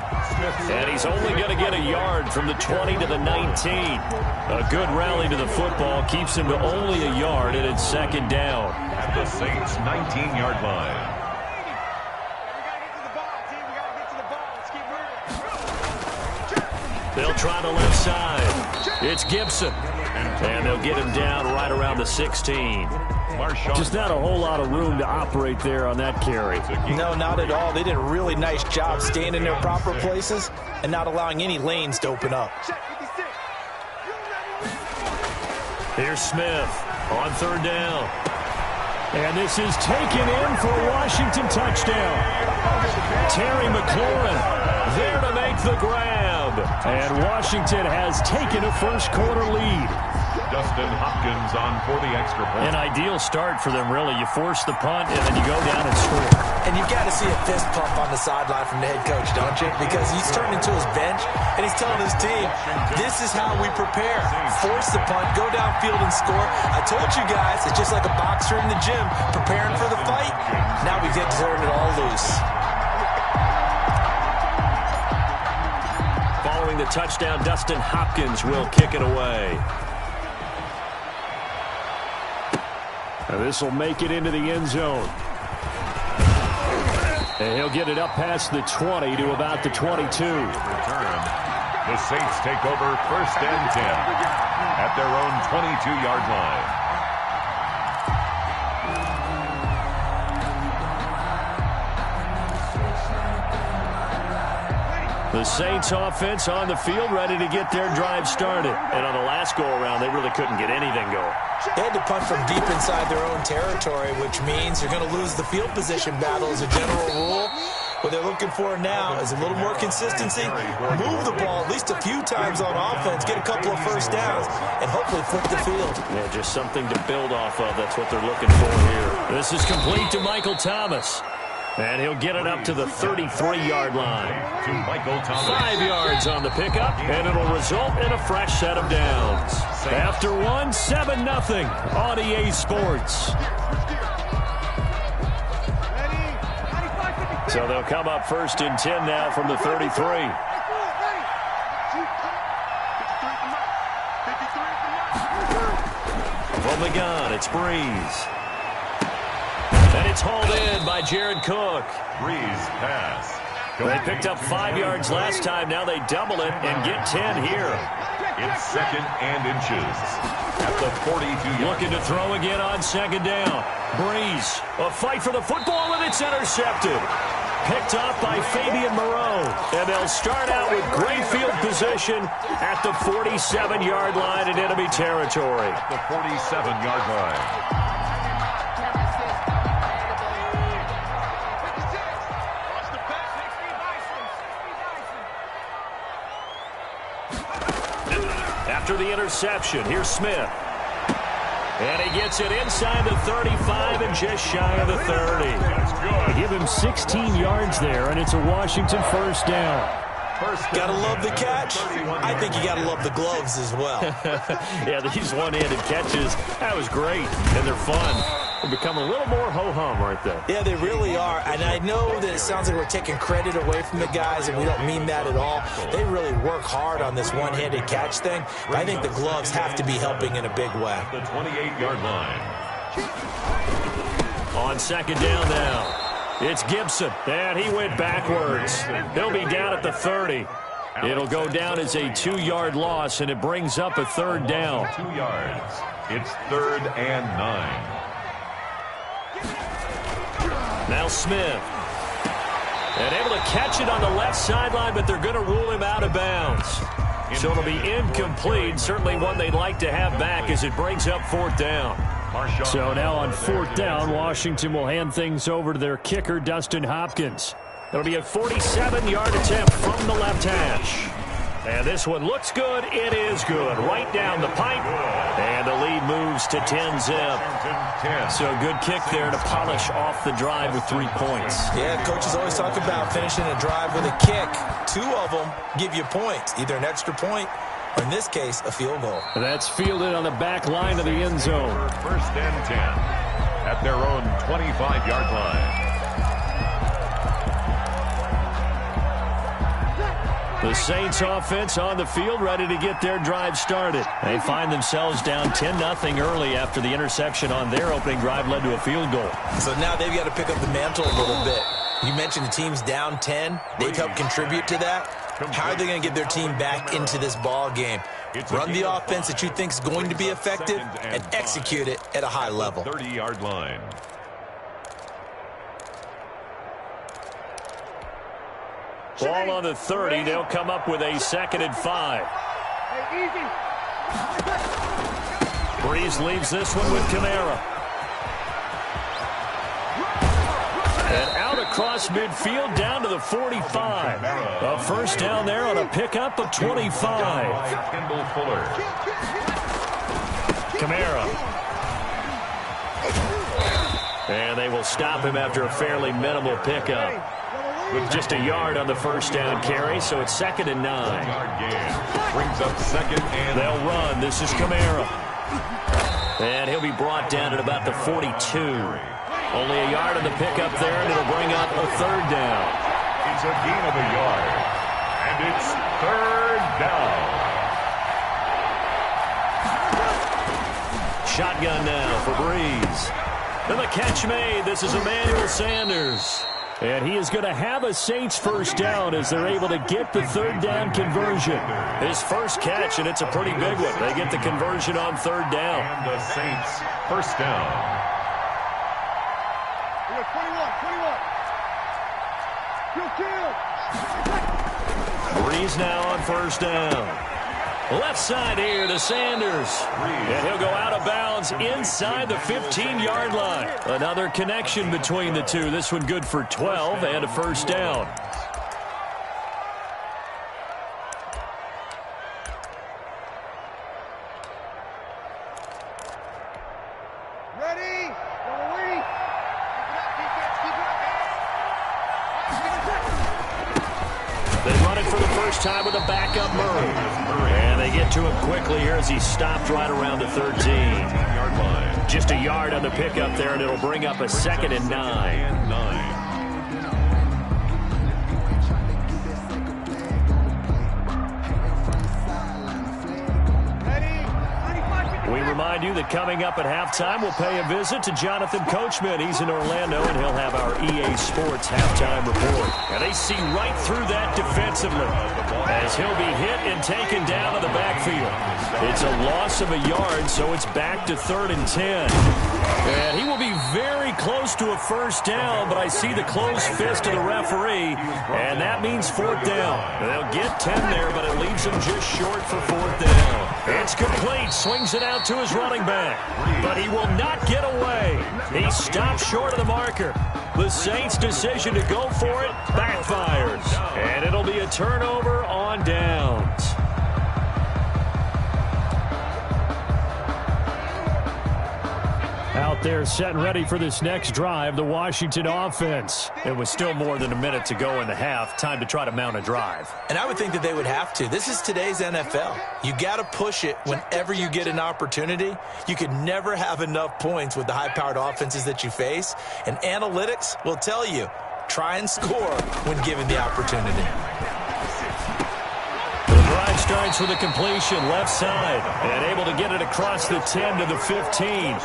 And he's only going to get a yard from the 20 to the 19. A good rally to the football keeps him to only a yard, and it's 2nd down. At the Saints' 19-yard line. They'll try the left side. It's Gibson. And they'll get him down right around the 16. Just not a whole lot of room to operate there on that carry. No, not at all. They did a really nice job staying in their proper places and not allowing any lanes to open up. Here's Smith on 3rd down. And this is taken in for a Washington touchdown. Terry McLaurin there to make the grab. And Washington has taken a first quarter lead. Dustin Hopkins on for the extra point. An ideal start for them, really. You force the punt, and then you go down and score. And you've got to see a fist pump on the sideline from the head coach, don't you? Because he's turned into his bench, and he's telling his team, this is how we prepare. Force the punt, go downfield and score. I told you guys, it's just like a boxer in the gym preparing for the fight. Now we get to turn it all loose. Following the touchdown, Dustin Hopkins will kick it away. And this will make it into the end zone. And he'll get it up past the 20 to about the 22. Return. The Saints take over 1st and 10 at their own 22-yard line. The Saints offense on the field ready to get their drive started. And on the last go-around, they really couldn't get anything going. They had to punt from deep inside their own territory, which means you're going to lose the field position battle as a general rule. What they're looking for now is a little more consistency, move the ball at least a few times on offense, get a couple of first downs, and hopefully flip the field. Yeah, just something to build off of. That's what they're looking for here. This is complete to Michael Thomas. And he'll get it up to the 33-yard line. To Michael Thomas. 5 yards on the pickup, and it'll result in a fresh set of downs. After one, 7-0 on EA Sports. So they'll come up 1st and 10 now from the 33. From the gun, it's Breeze. And it's hauled in by Jared Cook. Breeze pass. They picked up 5 yards last time. Now they double it and get 10 here. It's 2nd and inches at the 42-yard. Looking to throw again on 2nd down. Breeze, a fight for the football, and it's intercepted. Picked off by Fabian Moreau. And they'll start out with great field position at the 47-yard line in enemy territory. At the 47-yard line. After the interception, here's Smith. And he gets it inside the 35 and just shy of the 30. That's good. Give him 16 yards there, and it's a Washington first down. Gotta love the catch. I think you gotta love the gloves as well. Yeah, these one-handed catches, that was great, and they're fun. They become a little more ho-hum, aren't they? Yeah, they really are. And I know that it sounds like we're taking credit away from the guys, and we don't mean that at all. They really work hard on this one-handed catch thing, but I think the gloves have to be helping in a big way. The 28-yard line. On 2nd down now. It's Gibson, and he went backwards. He'll be down at the 30. It'll go down as a 2-yard loss, and it brings up a 3rd down. 2 yards. It's 3rd and 9. Now Smith. And able to catch it on the left sideline, but they're going to rule him out of bounds. So it'll be incomplete. Certainly one they'd like to have back as it brings up 4th down. So now on 4th down, Washington will hand things over to their kicker, Dustin Hopkins. It'll be a 47-yard attempt from the left hash. And this one looks good. It is good. Right down the pipe. And the lead moves to 10-zip. So a good kick there to polish off the drive with 3 points. Yeah, coaches always talk about finishing a drive with a kick. 2 of them give you points, either an extra point or, in this case, a field goal. And that's fielded on the back line of the end zone. 1st and 10 at their own 25-yard line. The Saints offense on the field, ready to get their drive started. They find themselves down 10-0 early after the interception on their opening drive led to a field goal. So now they've got to pick up the mantle a little bit. You mentioned the team's down 10. They've helped contribute to that. How are they going to get their team back into this ball game? Run the offense that you think is going to be effective and execute it at a high level. 30-yard line. Ball on the 30. They'll come up with a 2nd and 5. Breeze leaves this one with Kamara. And out across midfield down to the 45. A first down there on a pickup of 25. Kendall Fuller. Kamara. And they will stop him after a fairly minimal pickup. With just a yard on the first down carry, so it's 2nd and 9. Brings up 2nd and... They'll run. This is Kamara. And he'll be brought down at about the 42. Only a yard on the pickup there, and it'll bring up a 3rd down. It's a gain of a yard. And it's 3rd down. Shotgun now for Breeze. And the catch made. This is Emmanuel Sanders. And he is going to have a Saints first down as they're able to get the 3rd down conversion. His first catch, and it's a pretty big one. They get the conversion on 3rd down. And the Saints first down. 21. Breeze now on first down. Left side here to Sanders. And he'll go out of bounds inside the 15-yard line. Another connection between the two. This one good for 12 and a first down. Ready? They run it for the first time with a backup Murray. And they get to him quickly here as he stopped right around the 13-yard line. Just a yard on the pickup there, and it'll bring up a 2nd and 9. We remind you that coming up at halftime, we'll pay a visit to Jonathan Coachman. He's in Orlando, and he'll have our EA Sports halftime report. And they see right through that defensively as he'll be hit and taken down in the backfield. It's a loss of a yard, so it's back to 3rd and 10. And he will be very close to a first down, but I see the closed fist of the referee, and that means 4th down. They'll get 10 there, but it leaves them just short for 4th down. It's complete. Swings it out to his running back, but he will not get away. He stops short of the marker. The Saints' decision to go for it backfires, and it'll be a turnover on downs. Out there set and ready for this next drive, the Washington offense. It was still more than a minute to go in the half. Time to try to mount a drive. And I would think that they would have to. This is today's NFL. You got to push it whenever you get an opportunity. You could never have enough points with the high-powered offenses that you face. And analytics will tell you, try and score when given the opportunity. Drive starts with a completion left side and able to get it across the 10 to the 15.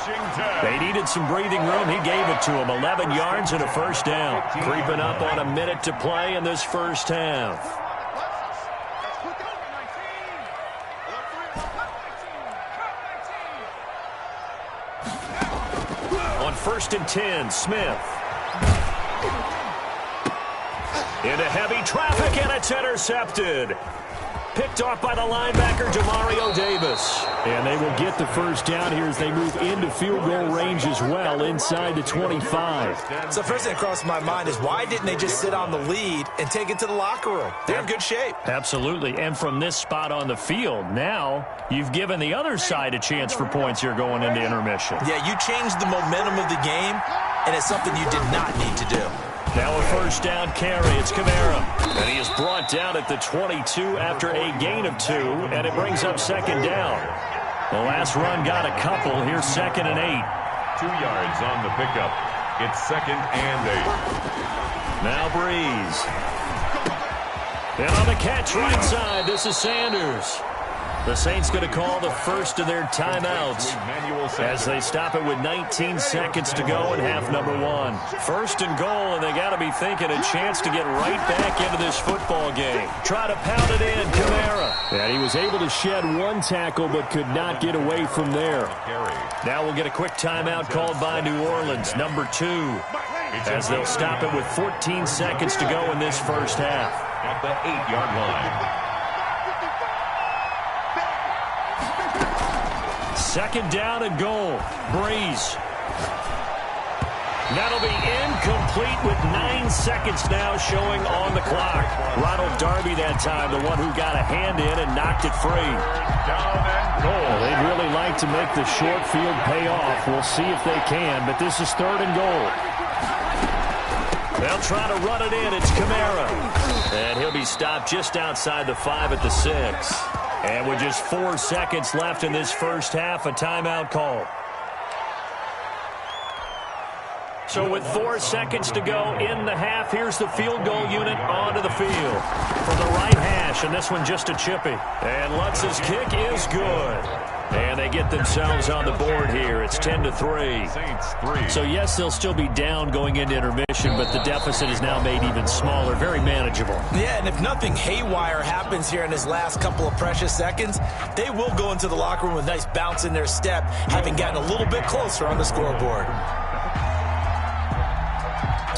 They needed some breathing room. He gave it to him. 11 yards and a first down. Creeping up on a minute to play in this first half. On 1st and 10, Smith. Into heavy traffic, and it's intercepted. Picked off by the linebacker, Demario Davis. And they will get the first down here as they move into field goal range as well, inside the 25. So first thing that crossed my mind is why didn't they just sit on the lead and take it to the locker room? They're in good shape. Absolutely. And from this spot on the field, now you've given the other side a chance for points here going into intermission. Yeah, you changed the momentum of the game, and it's something you did not need to do. Now a first down carry. It's Kamara. And he is brought down at the 22 after a gain of 2, and it brings up 2nd down. The last run got a couple. Here's 2nd and 8. 2 yards on the pickup. It's 2nd and 8. Now Breeze. And on the catch right side, this is Sanders. The Saints going to call the first of their timeouts as they stop it with 19 seconds to go in half number 1. 1st and goal, and they got to be thinking a chance to get right back into this football game. Try to pound it in, Kamara. And he was able to shed 1 tackle but could not get away from there. Now we'll get a quick timeout called by New Orleans, number 2, as they'll stop it with 14 seconds to go in this first half. At the 8-yard line. 2nd down and goal. Breeze. That'll be incomplete with 9 seconds now showing on the clock. Ronald Darby that time, the one who got a hand in and knocked it free. Down and goal. They'd really like to make the short field pay off. We'll see if they can, but this is 3rd and goal. They'll try to run it in. It's Kamara. And he'll be stopped just outside the 5 at the 6. And with just 4 seconds left in this first half, a timeout call. So with 4 seconds to go in the half, here's the field goal unit onto the field. From the right hash, and this one just a chippy. And Lutz's kick is good. And they get themselves on the board here. It's 10-3. So, yes, they'll still be down going into intermission, but the deficit is now made even smaller. Very manageable. Yeah, and if nothing haywire happens here in this last couple of precious seconds, they will go into the locker room with a nice bounce in their step, having gotten a little bit closer on the scoreboard.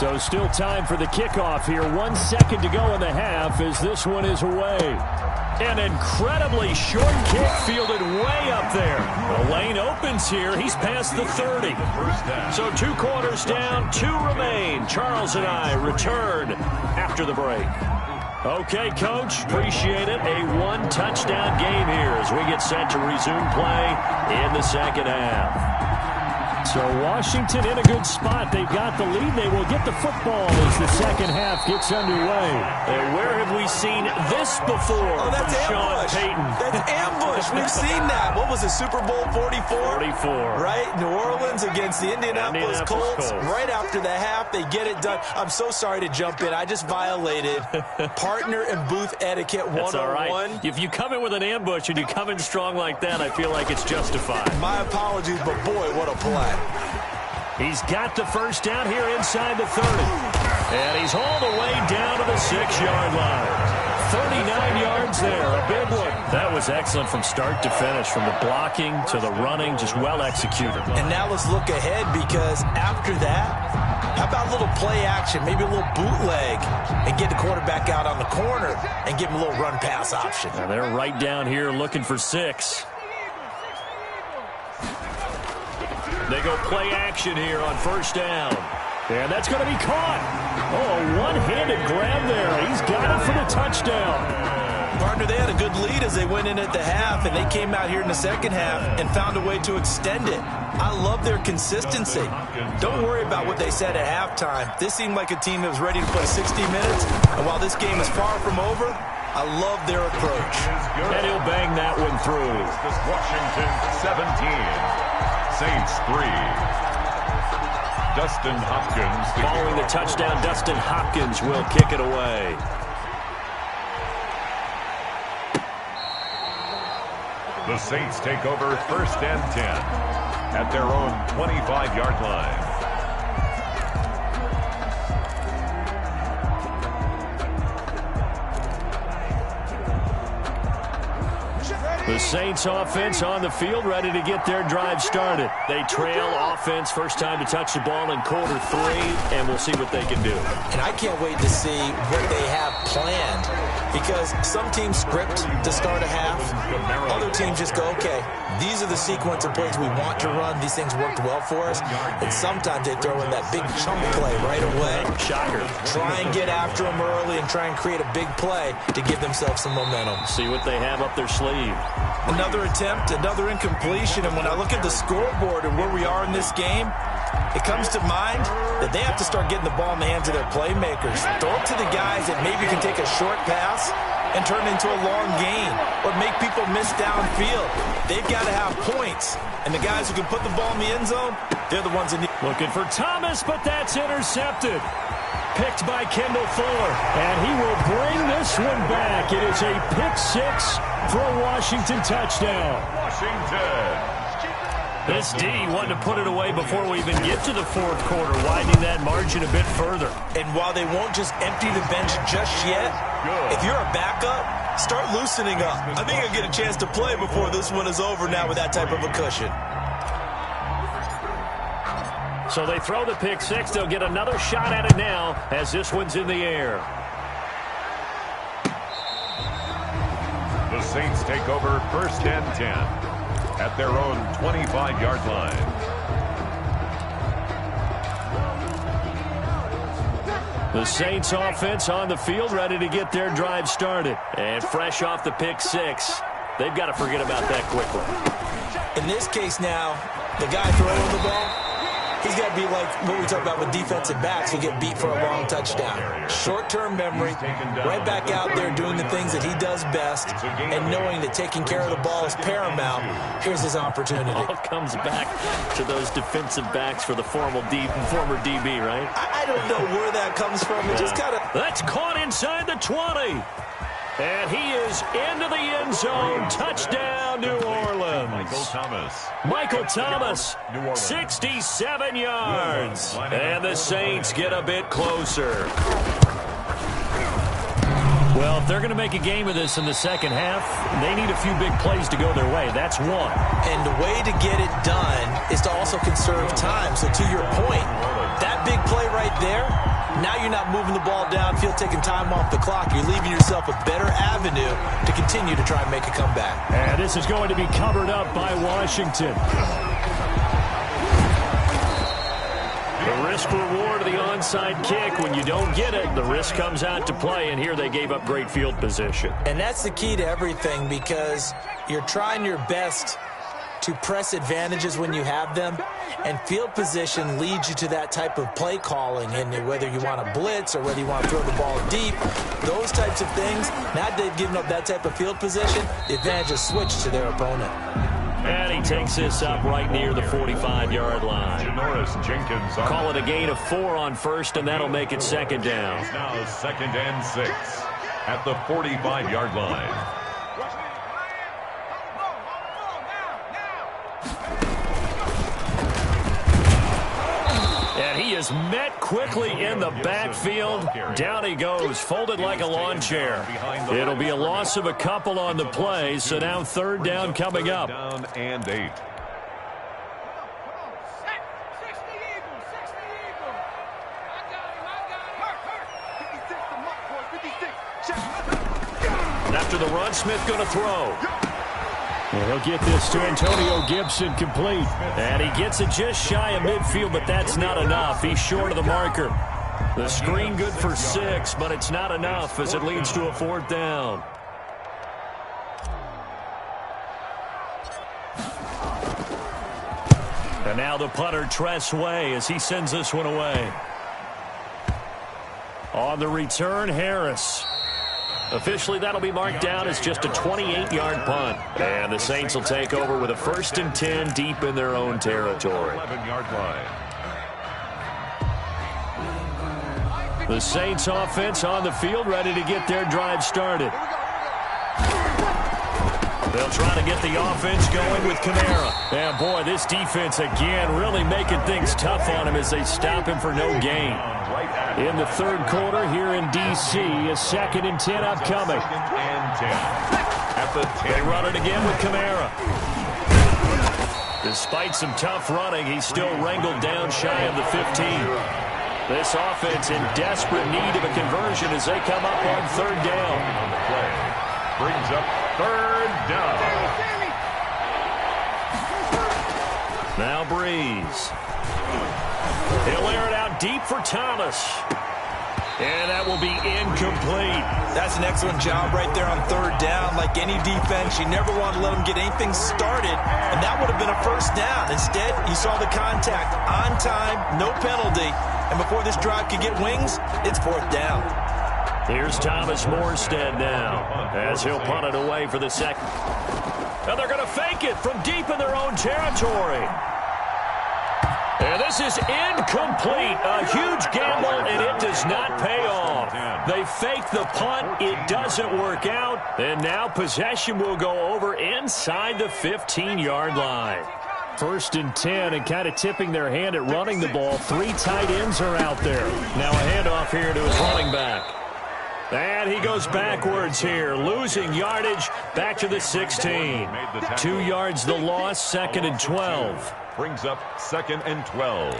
So still time for the kickoff here. 1 second to go in the half as this one is away. An incredibly short kick fielded way up there. The lane opens here. He's past the 30. So 2 quarters down, 2 remain. Charles and I return after the break. Okay, Coach, appreciate it. A 1-touchdown game here as we get set to resume play in the second half. So Washington in a good spot. They've got the lead. They will get the football as the second half gets underway. And where have we seen this before? Oh, that's from ambush. Sean Payton? That's ambush. We've seen that. What was it, Super Bowl 44? 44. Right? New Orleans against the Indianapolis Colts. Right after the half, they get it done. I'm so sorry to jump in. I just violated partner and booth etiquette 101. That's all right. If you come in with an ambush and you come in strong like that, I feel like it's justified. My apologies, but boy, what a play. He's got the first down here inside the 30. And he's all the way down to the 6-yard line. 39 yards there, a big one. That was excellent from start to finish, from the blocking to the running, just well executed. And now let's look ahead, because after that, how about a little play action, maybe a little bootleg, and get the quarterback out on the corner and give him a little run-pass option. Now they're right down here looking for 6. They go play action here on first down. And that's going to be caught. Oh, one-handed grab there. He's got it for the touchdown. Partner, they had a good lead as they went in at the half, and they came out here in the second half and found a way to extend it. I love their consistency. Don't worry about what they said at halftime. This seemed like a team that was ready to play 60 minutes, and while this game is far from over, I love their approach. And he'll bang that one through. Washington 17. Saints 3. Dustin Hopkins. Following the touchdown, Dustin Hopkins will kick it away. The Saints take over first and 10 at their own 25-yard line. The Saints offense on the field, ready to get their drive started. They trail offense, first time to touch the ball in quarter 3, and we'll see what they can do. And I can't wait to see what they have planned, because some teams script to start a half. Other teams just go, okay, these are the sequence of plays we want to run. These things worked well for us. And sometimes they throw in that big chunk play right away. Shocker. Try and get after them early and try and create a big play to give themselves some momentum. See what they have up their sleeve. Another attempt, another incompletion, and when I look at the scoreboard and where we are in this game, it comes to mind that they have to start getting the ball in the hands of their playmakers. Throw it to the guys that maybe can take a short pass and turn it into a long gain or make people miss downfield. They've got to have points, and the guys who can put the ball in the end zone, they're the ones that need. Looking for Thomas, but that's intercepted. Picked by Kendall Fuller, and he will bring this one back. It is a pick-6 for a Washington touchdown. Washington. This D wanted to put it away before we even get to the fourth quarter, widening that margin a bit further. And while they won't just empty the bench just yet, if you're a backup, start loosening up. I think I'll get a chance to play before this one is over now with that type of a cushion. So they throw the pick-6. They'll get another shot at it now as this one's in the air. The Saints take over first and 10 at their own 25-yard line. The Saints offense on the field, ready to get their drive started. And fresh off the pick-6, they've got to forget about that quickly. In this case now, the guy throwing the ball, he's got to be like what we talk about with defensive backs who get beat for a long touchdown. Short-term memory, right back out there doing the things that he does best, and knowing that taking care of the ball is paramount. Here's his opportunity. All comes back to those defensive backs for the former DB, right? I don't know where that comes from. It just kind of... That's caught inside the 20. And he is into the end zone. Touchdown, New Orleans. Michael Thomas, 67 yards. And the Saints get a bit closer. Well, if they're going to make a game of this in the second half, they need a few big plays to go their way. That's one. And the way to get it done is to also conserve time. So to your point, that big play right there, Now you're not moving the ball downfield, taking time off the clock. You're leaving yourself a better avenue to continue to try and make a comeback. And this is going to be covered up by Washington. The risk-reward of the onside kick. When you don't get it, the risk comes out to play, and here they gave up great field position. And that's the key to everything, because you're trying your best to press advantages when you have them, and field position leads you to that type of play calling. And whether you want to blitz or whether you want to throw the ball deep, those types of things, now that they've given up that type of field position, the advantage is switched to their opponent. And he takes this up right near the 45-yard line. Jenkins Call it a gain of 4 on first, and that'll make it second down. It's now 2nd and 6 at the 45-yard line. And he is met quickly in the backfield. Down he goes, folded like a lawn chair. It'll be a loss of a couple on the play, so now 3rd down coming up. Down and 8. After the run, Smith going to throw. And he'll get this to Antonio Gibson complete. And he gets it just shy of midfield, but that's not enough. He's short of the marker. The screen good for 6, but it's not enough as it leads to a 4th down. And now the punter, Tress Way, as he sends this one away. On the return, Harris. Officially, that'll be marked down as just a 28-yard punt. And the Saints will take over with a 1st and 10 deep in their own territory. 11-yard line. The Saints offense on the field, ready to get their drive started. They'll try to get the offense going with Kamara. And boy, this defense again really making things tough on him as they stop him for no gain. In the 3rd quarter here in D.C., a 2nd and 10 upcoming. 2nd and 10 at the 10. They run it again with Kamara. Despite some tough running, he's still wrangled down shy of the 15. This offense in desperate need of a conversion as they come up on 3rd down. On the play. Brings up 3rd down. Now Breeze. He'll air it out deep for Thomas. And that will be incomplete. That's an excellent job right there on 3rd down. Like any defense, you never want to let them get anything started, and that would have been a 1st down. Instead, you saw the contact on time, no penalty, and before this drive could get wings, it's 4th down. Here's Thomas Morstead now as he'll punt it away for the 2nd. And they're going to fake it from deep in their own territory. And this is incomplete. A huge gamble, and it does not pay off. They fake the punt. It doesn't work out. And now possession will go over inside the 15-yard line. 1st and 10, and kind of tipping their hand at running the ball. 3 tight ends are out there. Now a handoff here to his running back. And he goes backwards here, losing yardage back to the 16. 2 yards the loss, 2nd and 12. Brings up 2nd and 12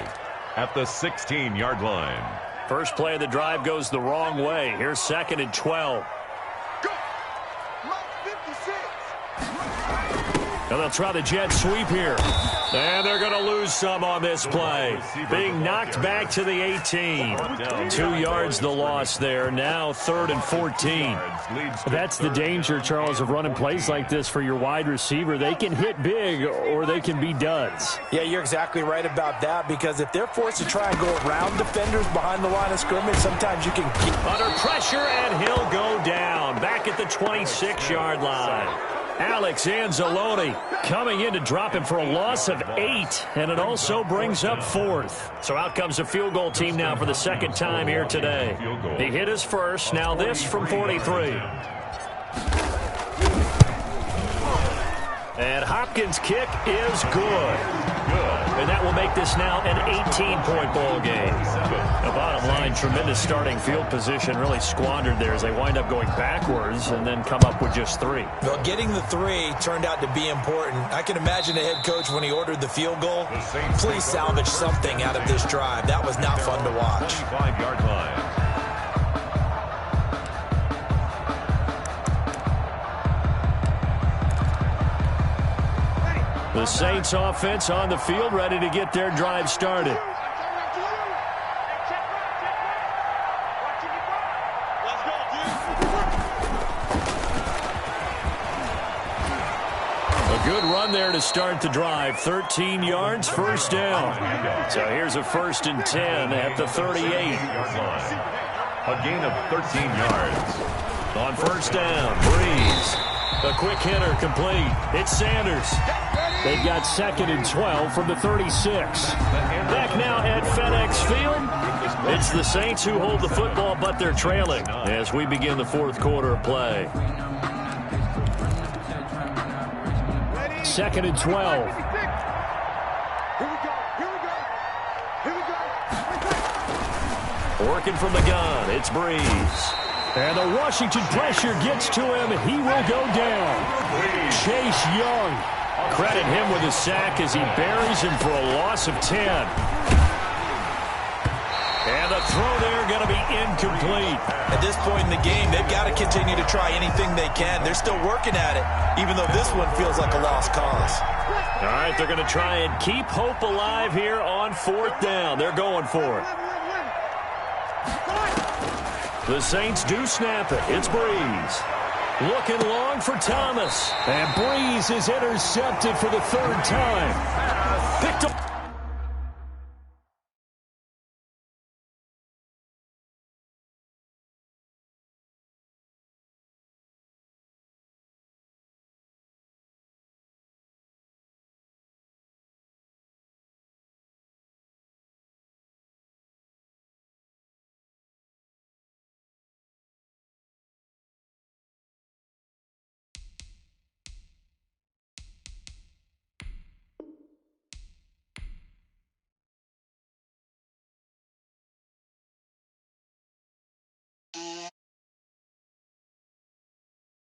at the 16-yard line. First play of the drive goes the wrong way. Here's 2nd and 12. And they'll try the jet sweep here. And they're going to lose some on this play. Being knocked back to the 18. 2 yards the loss there. Now 3rd and 14. That's the danger, Charles, of running plays like this for your wide receiver. They can hit big or they can be duds. Yeah, you're exactly right about that, because if they're forced to try and go around defenders behind the line of scrimmage, sometimes you can keep under pressure, and he'll go down back at the 26-yard line. Alex Anzalone coming in to drop him for a loss of 8, and it also brings up 4th. So out comes the field goal team now for the 2nd time here today. He hit his first, now this from 43. And Hopkins' kick is good. And that will make this now an 18-point ball game. The bottom line, tremendous starting field position, really squandered there as they wind up going backwards and then come up with just 3. Well, getting the 3 turned out to be important. I can imagine the head coach when he ordered the field goal. Please salvage something out of this drive. That was not fun to watch. 25-yard line. The Saints offense on the field, ready to get their drive started. A good run there to start the drive. 13 yards, first down. So here's a 1st and 10 at the 38. A gain of 13 yards. On first down, Breeze. A quick hitter complete. It's Sanders. They've got 2nd and 12 from the 36. Back now at FedEx Field. It's the Saints who hold the football, but they're trailing as we begin the 4th quarter of play. 2nd and 12. Working from the gun, it's Breeze. And the Washington pressure gets to him. He will go down. Chase Young. Credit him with a sack as he buries him for a loss of 10. And the throw there going to be incomplete. At this point in the game, they've got to continue to try anything they can. They're still working at it, even though this one feels like a lost cause. All right, they're going to try and keep hope alive here on 4th down. They're going for it. The Saints do snap it. It's Breeze. Looking long for Thomas. And Breeze is intercepted for the 3rd time. Picked up.